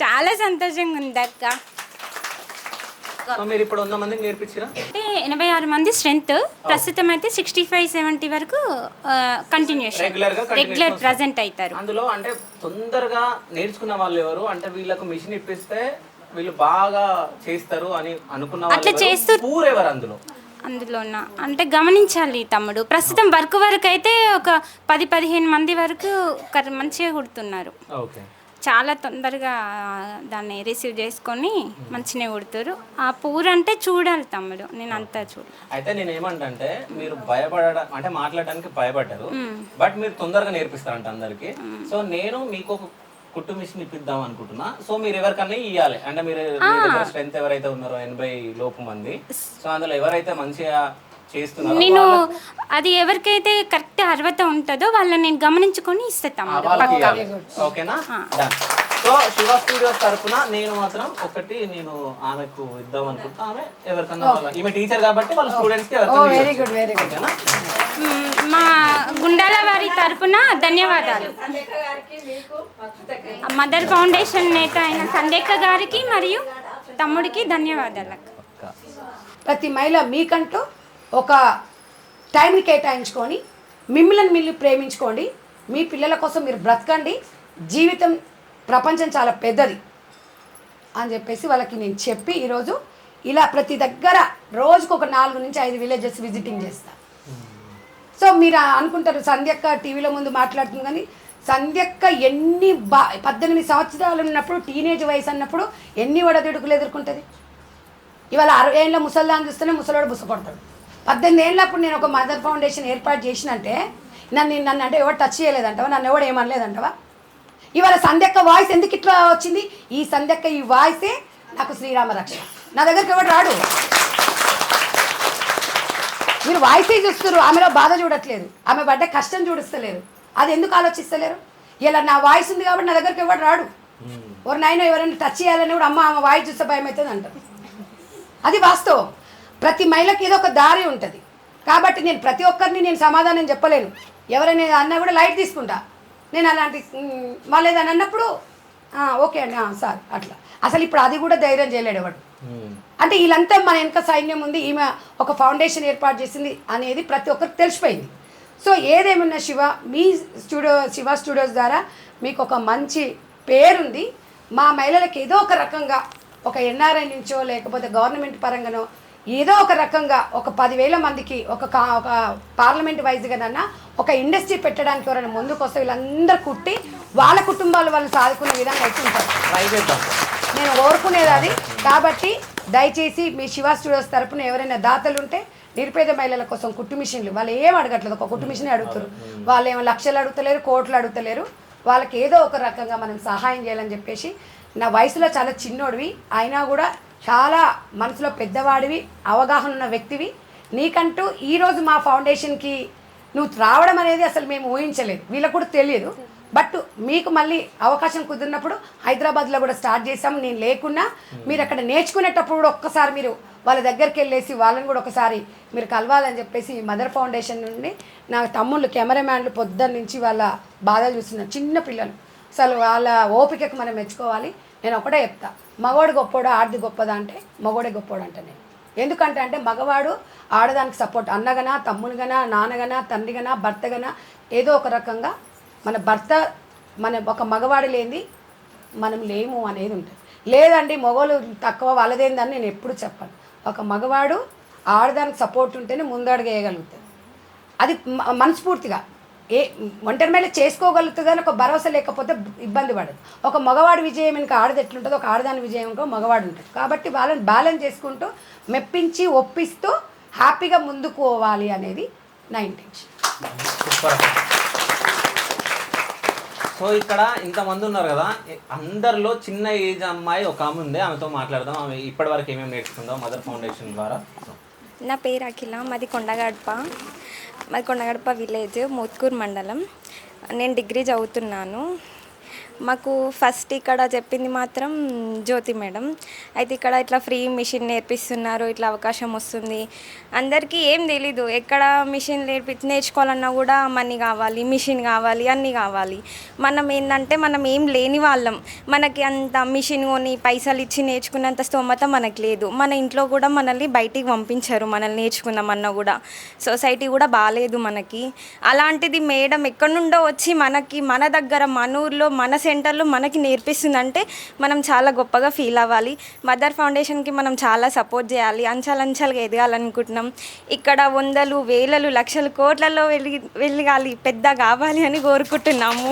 చాలా సంతోషంగా ఉంది అక్క. మీరు ఇప్పుడు 100 మందికి నేర్పించారా? అంటే 86 మంది స్ట్రెంత్, ప్రస్తుతం అయితే 65-70 వరకు కంటిన్యూషన్ రెగ్యులర్ ప్రెజెంట్ అవుతారు. అందులో అంటే తొందరగా నేర్చుకున్న వాళ్ళు ఎవరు, అంటే వీళ్ళకు మిషన్ ఇప్పిస్తే వీళ్ళు బాగా చేస్తారు అని అనుకున్న అట్లా చేస్తూ ఎవరు అందులోన అంటే గమనించాలి తమ్ముడు. ప్రస్తుతం వర్క్ అయితే ఒక 10-15 మంది వరకు మంచిగా కుడుతున్నారు. చాలా తొందరగా దాన్ని రిసీవ్ చేసుకొని మంచిగా కుడతారు. ఆ పూర్ అంటే చూడాలి తమ్ముడు, నేను అంతా అయితే నేను ఏమంటే మీరు భయపడడం అంటే మాట్లాడడానికి భయపడ్డారు, బట్ మీరు తొందరగా నేర్పిస్తారంట అందరికి. సో నేను మీకు ఒక కుట్టు మిషన్ ఇప్పిద్దాం అనుకుంటున్నా. సో మీరు ఎవరికన్నా ఇవ్వాలి అంటే మీరు స్ట్రెంత్ ఎవరైతే ఉన్నారో 80 లోపు మంది, సో అందులో ఎవరైతే మంచిగా నేను అది ఎవరికైతే కరెక్ట్ అర్హత ఉంటుందో వాళ్ళని నేను గమనించుకొని ఇస్తాను. ఓకేనా? సో శివ స్టూడియోస్ తరఫున నేను మాత్రం ఒకటి నేను ఆమెకు ఇద్దాం అనుకుంటా. ఆమె ఎవరికన్నా ఈమె టీచర్ కాబట్టి వాళ్ళ స్టూడెంట్స్ కి మా గుండాల వారి తరఫున ధన్యవాదాలు. మదర్ ఫౌండేషన్ నేత అయిన సంధ్యక్క గారికి మరియు తమ్ముడికి ధన్యవాదాలు. ప్రతి మహిళ మీకంటూ ఒక టైంని కేటాయించుకొని మిమ్మల్ని ప్రేమించుకోండి, మీ పిల్లల కోసం మీరు బ్రతకండి, జీవితం ప్రపంచం చాలా పెద్దది అని చెప్పేసి వాళ్ళకి నేను చెప్పి ఈరోజు ఇలా ప్రతి దగ్గర రోజుకు ఒక 4 నుంచి 5 విలేజెస్ విజిటింగ్ చేస్తాను. సో మీరు అనుకుంటారు సంధ్యక్క టీవీలో ముందు మాట్లాడుతుంది, కానీ సంధ్యక్క 18 సంవత్సరాలు ఉన్నప్పుడు టీనేజ్ వయసు అన్నప్పుడు ఎన్ని ఒడదుడుకులు ఎదుర్కొంటుంది. ఇవాళ 60 ఏళ్ళ ముసల్దాన్ని చూస్తేనే ముసలోడు బుసకొడతాడు. 18 ఏళ్ళప్పుడు నేను ఒక మదర్ ఫౌండేషన్ ఏర్పాటు చేసినంటే నన్ను అంటే ఎవరు టచ్ చేయలేదంటవా, నన్ను ఎవడు ఏమనలేదంటవా. ఇవాళ సంధ్యక్క వాయిస్ ఎందుకు ఇట్లా వచ్చింది? ఈ సంధ్యక్క ఈ వాయిసే నాకు శ్రీరామ రక్ష. నా దగ్గరికి ఎవడు రాడు. మీరు వాయిసే చూస్తారు, ఆమెలో బాధ చూడట్లేదు, ఆమె పడ్డ కష్టం చూడిస్తలేరు. అది ఎందుకు ఆలోచిస్తలేరు? ఇలా నా వాయిస్ ఉంది కాబట్టి నా దగ్గరికి ఎవడు రాడు. ఎవరు నాయన ఎవరైనా టచ్ చేయాలని కూడా అమ్మ ఆమె వాయిస్ చూస్తే భయం అవుతుంది అంటారు. అది వాస్తవం. ప్రతి మహిళకి ఏదో ఒక దారి ఉంటుంది కాబట్టి నేను ప్రతి ఒక్కరిని నేను సమాధానం చెప్పలేను. ఎవరైనా అన్నా కూడా లైట్ తీసుకుంటా. నేను అలాంటి వాళ్ళు ఏదని అన్నప్పుడు ఓకే అండి సార్ అట్లా అసలు ఇప్పుడు అది కూడా ధైర్యం చేయలేడు ఎవడు. అంటే వీళ్ళంతా మన వెనక సైన్యం ఉంది, ఈమె ఒక ఫౌండేషన్ ఏర్పాటు చేసింది అనేది ప్రతి ఒక్కరికి తెలిసిపోయింది. సో ఏదేమన్నా మీ శివ స్టూడియోస్ ద్వారా మీకు ఒక మంచి పేరుంది. మా మహిళలకు ఏదో ఒక రకంగా ఒక ఎన్ఆర్ఐ నుంచో లేకపోతే గవర్నమెంట్ పరంగానో ఏదో ఒక రకంగా ఒక 10,000 మందికి ఒక పార్లమెంట్ వైజ్గానన్నా ఒక ఇండస్ట్రీ పెట్టడానికి ఎవరైనా ముందుకు వస్తే వీళ్ళందరూ కుట్టి వాళ్ళ కుటుంబాలు వాళ్ళు సాదుకునే విధంగా అయితే ఉంటారు. నేను కోరుకునేది అది. కాబట్టి దయచేసి మీ శివ స్టూడియోస్ తరపున ఎవరైనా దాతలు ఉంటే నిరుపేద మహిళల కోసం కుట్టు మిషన్లు వాళ్ళు ఏం అడగట్లేదు, ఒక కుట్టు మిషన్ అడుగుతారు. వాళ్ళు ఏమో లక్షలు అడుగుతలేరు, కోట్లు అడుగుతలేరు. వాళ్ళకి ఏదో ఒక రకంగా మనం సహాయం చేయాలని చెప్పేసి, నా వయసులో చాలా చిన్నోడివి అయినా కూడా చాలా మనసులో పెద్దవాడివి, అవగాహన ఉన్న వ్యక్తివి. నీకంటూ ఈరోజు మా ఫౌండేషన్కి నువ్వు రావడం అనేది అసలు మేము ఊహించలేదు, వీళ్ళకు కూడా తెలియదు. బట్ మీకు మళ్ళీ అవకాశం కుదిరినప్పుడు హైదరాబాద్లో కూడా స్టార్ట్ చేసాం. నేను లేకున్నా మీరు అక్కడ నేర్చుకునేటప్పుడు కూడా ఒక్కసారి మీరు వాళ్ళ దగ్గరికి వెళ్ళేసి వాళ్ళని కూడా ఒకసారి మీరు కలవాలని చెప్పేసి మదర్ ఫౌండేషన్ నుండి నా తమ్ముళ్ళు కెమెరామ్యాన్లు పొద్దున్న నుంచి వాళ్ళ బాధలు చూస్తున్నారు. చిన్న పిల్లలు అసలు వాళ్ళ ఓపికకు మనం మెచ్చుకోవాలి. నేను ఒకటే చెప్తా, మగవాడు గొప్పోడా ఆడది గొప్పదా అంటే మగవాడే గొప్పోడు అంట నేను. ఎందుకంటే అంటే మగవాడు ఆడదానికి సపోర్ట్, అన్నగనా తమ్మునిగనా నాన్నగనా తండ్రిగనా భర్తగనా ఏదో ఒక రకంగా మన భర్త మన ఒక మగవాడు లేనిది మనం లేము అనేది ఉంటుంది. లేదండి మగవాళ్ళు తక్కువ వాళ్ళదేందని నేను ఎప్పుడు చెప్పాను. ఒక మగవాడు ఆడదానికి సపోర్ట్ ఉంటేనే ముందడుగు వేయగలుగుతాడు. అది మనస్ఫూర్తిగా ఒంటరి మీద చేసుకోగలుగుతుందని ఒక భరోసా లేకపోతే ఇబ్బంది పడదు. ఒక మగవాడి విజయం ఇంకా ఆడది ఎట్లుంటుందో ఒక ఆడదాని విజయం ఇంకా మగవాడు ఉంటుంది. కాబట్టి వాళ్ళని బ్యాలెన్స్ చేసుకుంటూ మెప్పించి ఒప్పిస్తూ హ్యాపీగా ముందుకు పోవాలి అనేది నా ఇంటెన్షన్. సో ఇక్కడ ఇంతమంది ఉన్నారు కదా, అందరిలో చిన్న ఏజ్ అమ్మాయి ఒక ఆమె ఉంది, ఆమెతో మాట్లాడదాం. ఆమె ఇప్పటివరకు ఏమేమి నేర్చుకుందో మదర్ ఫౌండేషన్ ద్వారా. నా పేరు అఖిల, మాది కొండగడప విలేజ్, మోత్కూర్ మండలం. నేను డిగ్రీ చదువుతున్నాను. మాకు ఫస్ట్ ఇక్కడ చెప్పింది మాత్రం జ్యోతి మేడం. అయితే ఇక్కడ ఇట్లా ఫ్రీ మిషన్ నేర్పిస్తున్నారు, ఇట్లా అవకాశం వస్తుంది. అందరికీ ఏం తెలీదు, ఎక్కడ మిషన్ నేర్చుకోవాలన్నా కూడా మనీ కావాలి, మిషన్ కావాలి, అన్నీ కావాలి. మనం ఏంటంటే మనం ఏం లేని వాళ్ళం, మనకి అంత మిషన్ కొని పైసలు ఇచ్చి నేర్చుకున్నంత స్తోమత మనకు లేదు. మన ఇంట్లో కూడా మనల్ని బయటికి పంపించారు, మనల్ని నేర్చుకున్నామన్నా కూడా. సొసైటీ కూడా బాగాలేదు మనకి. అలాంటిది మేడం ఎక్కడి నుండో వచ్చి మనకి మన దగ్గర మన ఊర్లో మన సెంటర్లో మనకి నేర్పిస్తుందంటే మనం చాలా గొప్పగా ఫీల్ అవ్వాలి. మదర్ ఫౌండేషన్కి మనం చాలా సపోర్ట్ చేయాలి, అంచెలంచెలుగా ఎదగాలనుకుంటున్నాం. ఇక్కడ 100,000, 1,000, లక్షలు, కోట్లలో వెళ్ళగాలి, పెద్ద కావాలి అని కోరుకుంటున్నాము.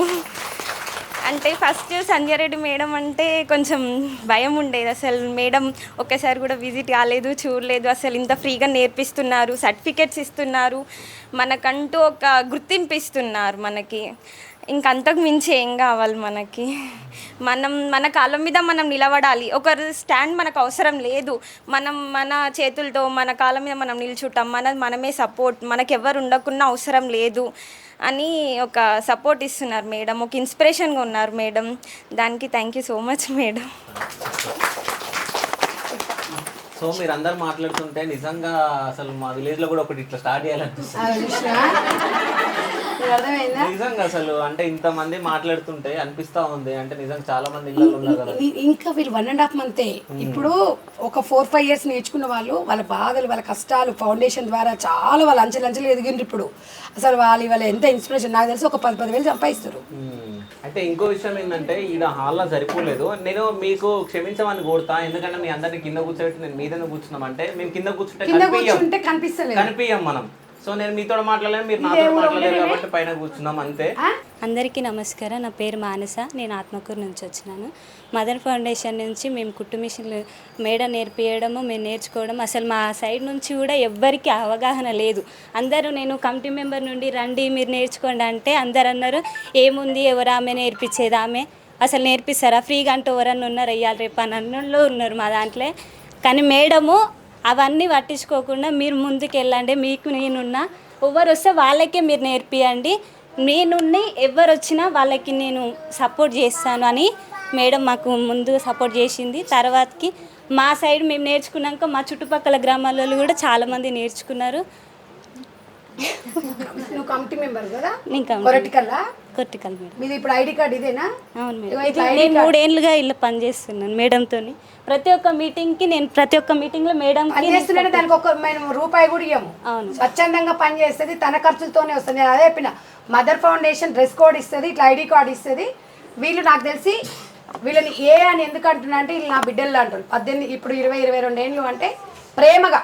అంటే ఫస్ట్ సంధ్యారెడ్డి మేడం అంటే కొంచెం భయం ఉండేది. అసలు మేడం ఒక్కసారి కూడా విజిట్ కాలేదు, చూడలేదు. అసలు ఇంత ఫ్రీగా నేర్పిస్తున్నారు, సర్టిఫికెట్స్ ఇస్తున్నారు, మనకంటూ ఒక గుర్తింపు ఇస్తున్నారు. మనకి ఇంకంతకు మించి ఏం కావాలి మనకి? మన కాళ్ళ మీద మనం నిలబడాలి. ఒకరు స్టాండ్ మనకు అవసరం లేదు. మన చేతులతో మన కాళ్ళ మీద మనం నిల్చుంటాం. మనమే సపోర్ట్, మనకెవ్వరు ఉండకున్నా అవసరం లేదు అని ఒక సపోర్ట్ ఇస్తున్నారు మేడం. ఒక ఇన్స్పిరేషన్గా ఉన్నారు మేడం. దానికి thank you so much madam. So మీరు అందరు మాట్లాడుతుంటే నిజంగా అసలు మా విలేజ్లో కూడా ఒకటి ఇట్లా స్టార్ట్ చేయాలనిపిస్తుంది. నిజంగా అసలు అంటే ఇంతమంది మాట్లాడుతుంటే అనిపిస్తా ఉంది. అంటే నిజంగా చాలా మంది ఇళ్ళలో ఉన్నారు కదా. ఇంకా వీళ్ళు 1.5 మంతే ఇప్పుడు ఒక 4-5 years నేర్చుకున్న వాళ్ళు, వాళ్ళ బాధలు, వాళ్ళ కష్టాలు ఫౌండేషన్ ద్వారా చాలా వాళ్ళు అంచెలంచెలు ఎదిగిండ్రు. ఇప్పుడు అసలు వాళ్ళ ఎంత ఇన్స్పిరేషన్. నాకు తెలిసి ఒక 10,000 సంపాదిస్తారు. అయితే ఇంకో విషయం ఏంటంటే ఈడ హాల్లో సరిపోలేదు. నేను మీకు క్షమించమని కోరుతా, ఎందుకంటే మీ అందరినీ కింద కూర్చోబెట్టి నేను మీద కూర్చున్నామంటే మేము కింద కూర్చుంటే కనిపించం మనం. సో నేను మీతో మాట్లాడలేను, మీరు నాతో మాట్లాడలేరు కాబట్టి పైన కూర్చున్నాం అంతే. అందరికీ నమస్కారం. నా పేరు మానస, నేను ఆత్మకూరు నుంచి వచ్చినాను. మదర్ ఫౌండేషన్ నుంచి మేము కుట్టు మిషన్లు మేడం నేర్పియడము, మేము నేర్చుకోవడం, అసలు మా సైడ్ నుంచి కూడా ఎవ్వరికి అవగాహన లేదు. అందరూ నేను కమిటీ మెంబర్ నుండి రండి మీరు నేర్చుకోండి అంటే అందరు అన్నారు ఏముంది, ఎవరు ఆమె నేర్పించేది, ఆమె అసలు నేర్పిస్తారా, ఫ్రీగా అంటూ ఎవరన్నా ఉన్నారు, వెయ్యాలి రేపు అన్నలో ఉన్నారు మా దాంట్లో. కానీ మేడము అవన్నీ పట్టించుకోకుండా మీరు ముందుకు వెళ్ళండి, మీకు నేనున్నా, ఎవరు వస్తే వాళ్ళకే మీరు నేర్పియండి, నేనున్న ఎవరు వచ్చినా వాళ్ళకి నేను సపోర్ట్ చేస్తాను అని మేడం మాకు ముందు సపోర్ట్ చేసింది. తర్వాతకి మా సైడ్ మేము నేర్చుకున్నాక మా చుట్టుపక్కల గ్రామాలలో కూడా చాలామంది నేర్చుకున్నారు. నువ్వు కమిటీ మెంబర్ కదా? నేను కొట్టికల్ మేడం. మీది ఇప్పుడు ఐడి కార్డ్ ఇదేనా? అవును ఇగో మేడం. ఇట్లా నేను 3 ఏళ్ళుగా ఇలా పనిచేస్తున్నాను మేడంతో. ప్రతి ఒక్క మీటింగ్లో మేడం పని చేస్తుంటే దానికి ఒక మేము రూపాయి కూడా ఇవ్వము. స్వచ్ఛందంగా పని చేస్తుంది, తన ఖర్చులతోనే వస్తుంది. నేను అదే చెప్పిన, మదర్ ఫౌండేషన్ డ్రెస్ కోడ్ ఇస్తుంది, ఇట్లా ఐడి కార్డ్ ఇస్తుంది. వీళ్ళు నాకు తెలిసి వీళ్ళని ఏ అని ఎందుకు అంటున్నా అంటే వీళ్ళు నా బిడ్డలు అంటారు. 18 ఇప్పుడు 20-22 ఏళ్ళు అంటే ప్రేమగా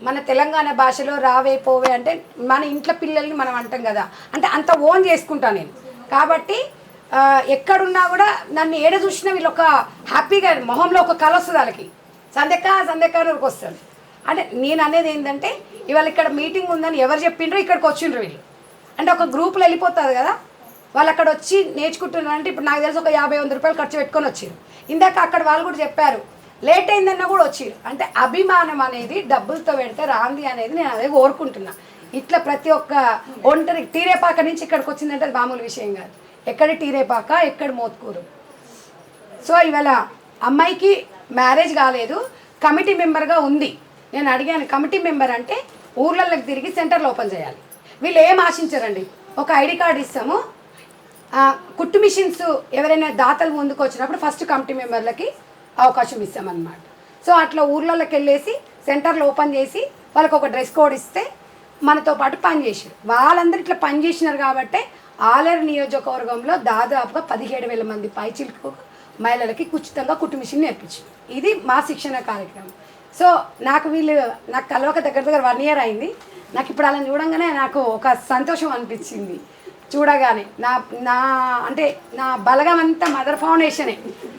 మన తెలంగాణ భాషలో రావే పోవే అంటే మన ఇంట్లో పిల్లల్ని మనం అంటాం కదా, అంటే అంత ఓన్ చేసుకుంటాను నేను. కాబట్టి ఎక్కడున్నా కూడా నన్ను ఏడ చూసినా వీళ్ళు ఒక హ్యాపీగా మొహంలో ఒక కళ వస్తుంది వాళ్ళకి, సంధ్యక్క వరకు వస్తుంది. అంటే నేను అనేది ఏంటంటే ఇవాళ ఇక్కడ మీటింగ్ ఉందని ఎవరు చెప్పిండ్రో ఇక్కడికి వచ్చిండ్రు వీళ్ళు. అంటే ఒక గ్రూప్లో వెళ్ళిపోతుంది కదా, వాళ్ళు అక్కడ వచ్చి నేర్చుకుంటున్నారు. అంటే ఇప్పుడు నాకు తెలిసి ఒక 50-100 రూపాయలు ఖర్చు పెట్టుకొని వచ్చారు. ఇందాక అక్కడ వాళ్ళు కూడా చెప్పారు లేట్ అయిందన్నా కూడా వచ్చారు. అంటే అభిమానం అనేది డబ్బులతో పెడితే రాంది అనేది నేను అదే కోరుకుంటున్నా. ఇట్లా ప్రతి ఒక్క ఒంటరి టీరేపాక నుంచి ఇక్కడికి వచ్చిందంటే అది మామూలు విషయం కాదు. ఎక్కడి టీరేపాక, ఎక్కడి మోత్కూరు. సో ఇవాళ అమ్మాయికి మ్యారేజ్ కాలేదు, కమిటీ మెంబర్గా ఉంది. నేను అడిగాను, కమిటీ మెంబర్ అంటే ఊర్లలోకి తిరిగి సెంటర్లు ఓపెన్ చేయాలి. వీళ్ళు ఏం ఆశించారండి, ఒక ఐడి కార్డు ఇస్తాము, కుట్టు మిషన్స్ ఎవరైనా దాతలు ముందుకు వచ్చినప్పుడు ఫస్ట్ కమిటీ మెంబర్లకి అవకాశం ఇస్తామన్నమాట. సో అట్లా ఊర్లలోకి వెళ్ళేసి సెంటర్లు ఓపెన్ చేసి వాళ్ళకి ఒక డ్రెస్ కోడ్ ఇస్తే మనతో పాటు పనిచేసారు. వాళ్ళందరూ ఇట్లా పనిచేసినారు కాబట్టి ఆలేరు నియోజకవర్గంలో దాదాపుగా 17,000 మంది పైచిలకు మహిళలకి ఉచితంగా కుట్టు మిషన్ నేర్పించారు. ఇది మా శిక్షణ కార్యక్రమం. సో నాకు కలవక దగ్గర 1 year అయింది. నాకు ఇప్పుడు అలా చూడంగానే నాకు ఒక సంతోషం అనిపించింది. చూడగానే అంటే నా బలగం అంతా మదర్ ఫౌండేషనే.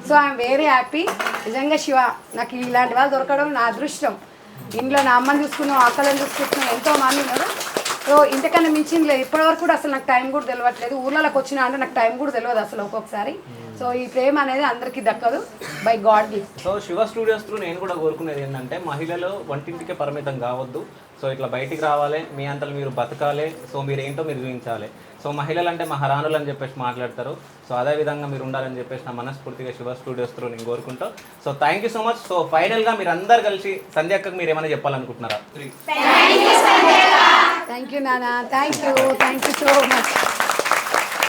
So I'm very happy. నిజంగా శివ, నాకు ఇలాంటి వాళ్ళు దొరకడం నా అదృష్టం. ఇంట్లో నా అమ్మని చూసుకున్నాం, అక్కలను చూసుకుంటున్నాం, ఎంతో మంది ఉన్నారు. సో ఇంతకన్నా మించింది లేదు. ఇప్పటివరకు కూడా అసలు నాకు టైం కూడా తెలియట్లేదు. ఊర్లలోకి వచ్చినా అంటే నాకు టైం కూడా తెలియదు అసలు ఒక్కొక్కసారి. సో ఈ ప్రేమ అనేది అందరికీ దక్కదు, by God gift. So Shiva studios through నేను కూడా కోరుకునేది ఏంటంటే మహిళలు వంటింటికే పరిమితం కావద్దు. సో ఇట్లా బయటికి రావాలి, మీ అంతలు మీరు బతకాలి. సో మీరు ఏంటో మీరు చూపించాలి. సో మహిళలు అంటే మహారాణులు అని చెప్పేసి మాట్లాడతారు. సో అదేవిధంగా మీరు ఉండాలని చెప్పేసి నా మనస్ఫూర్తిగా శివ స్టూడియోస్ త్రూ నేను కోరుకుంటా. So thank you so much. So ఫైనల్గా మీరు అందరు కలిసి సంధ్యక్కకు మీరు ఏమైనా చెప్పాలనుకుంటున్నారా? థ్యాంక్ యూ నాన్న, థ్యాంక్ యూ సో మచ్.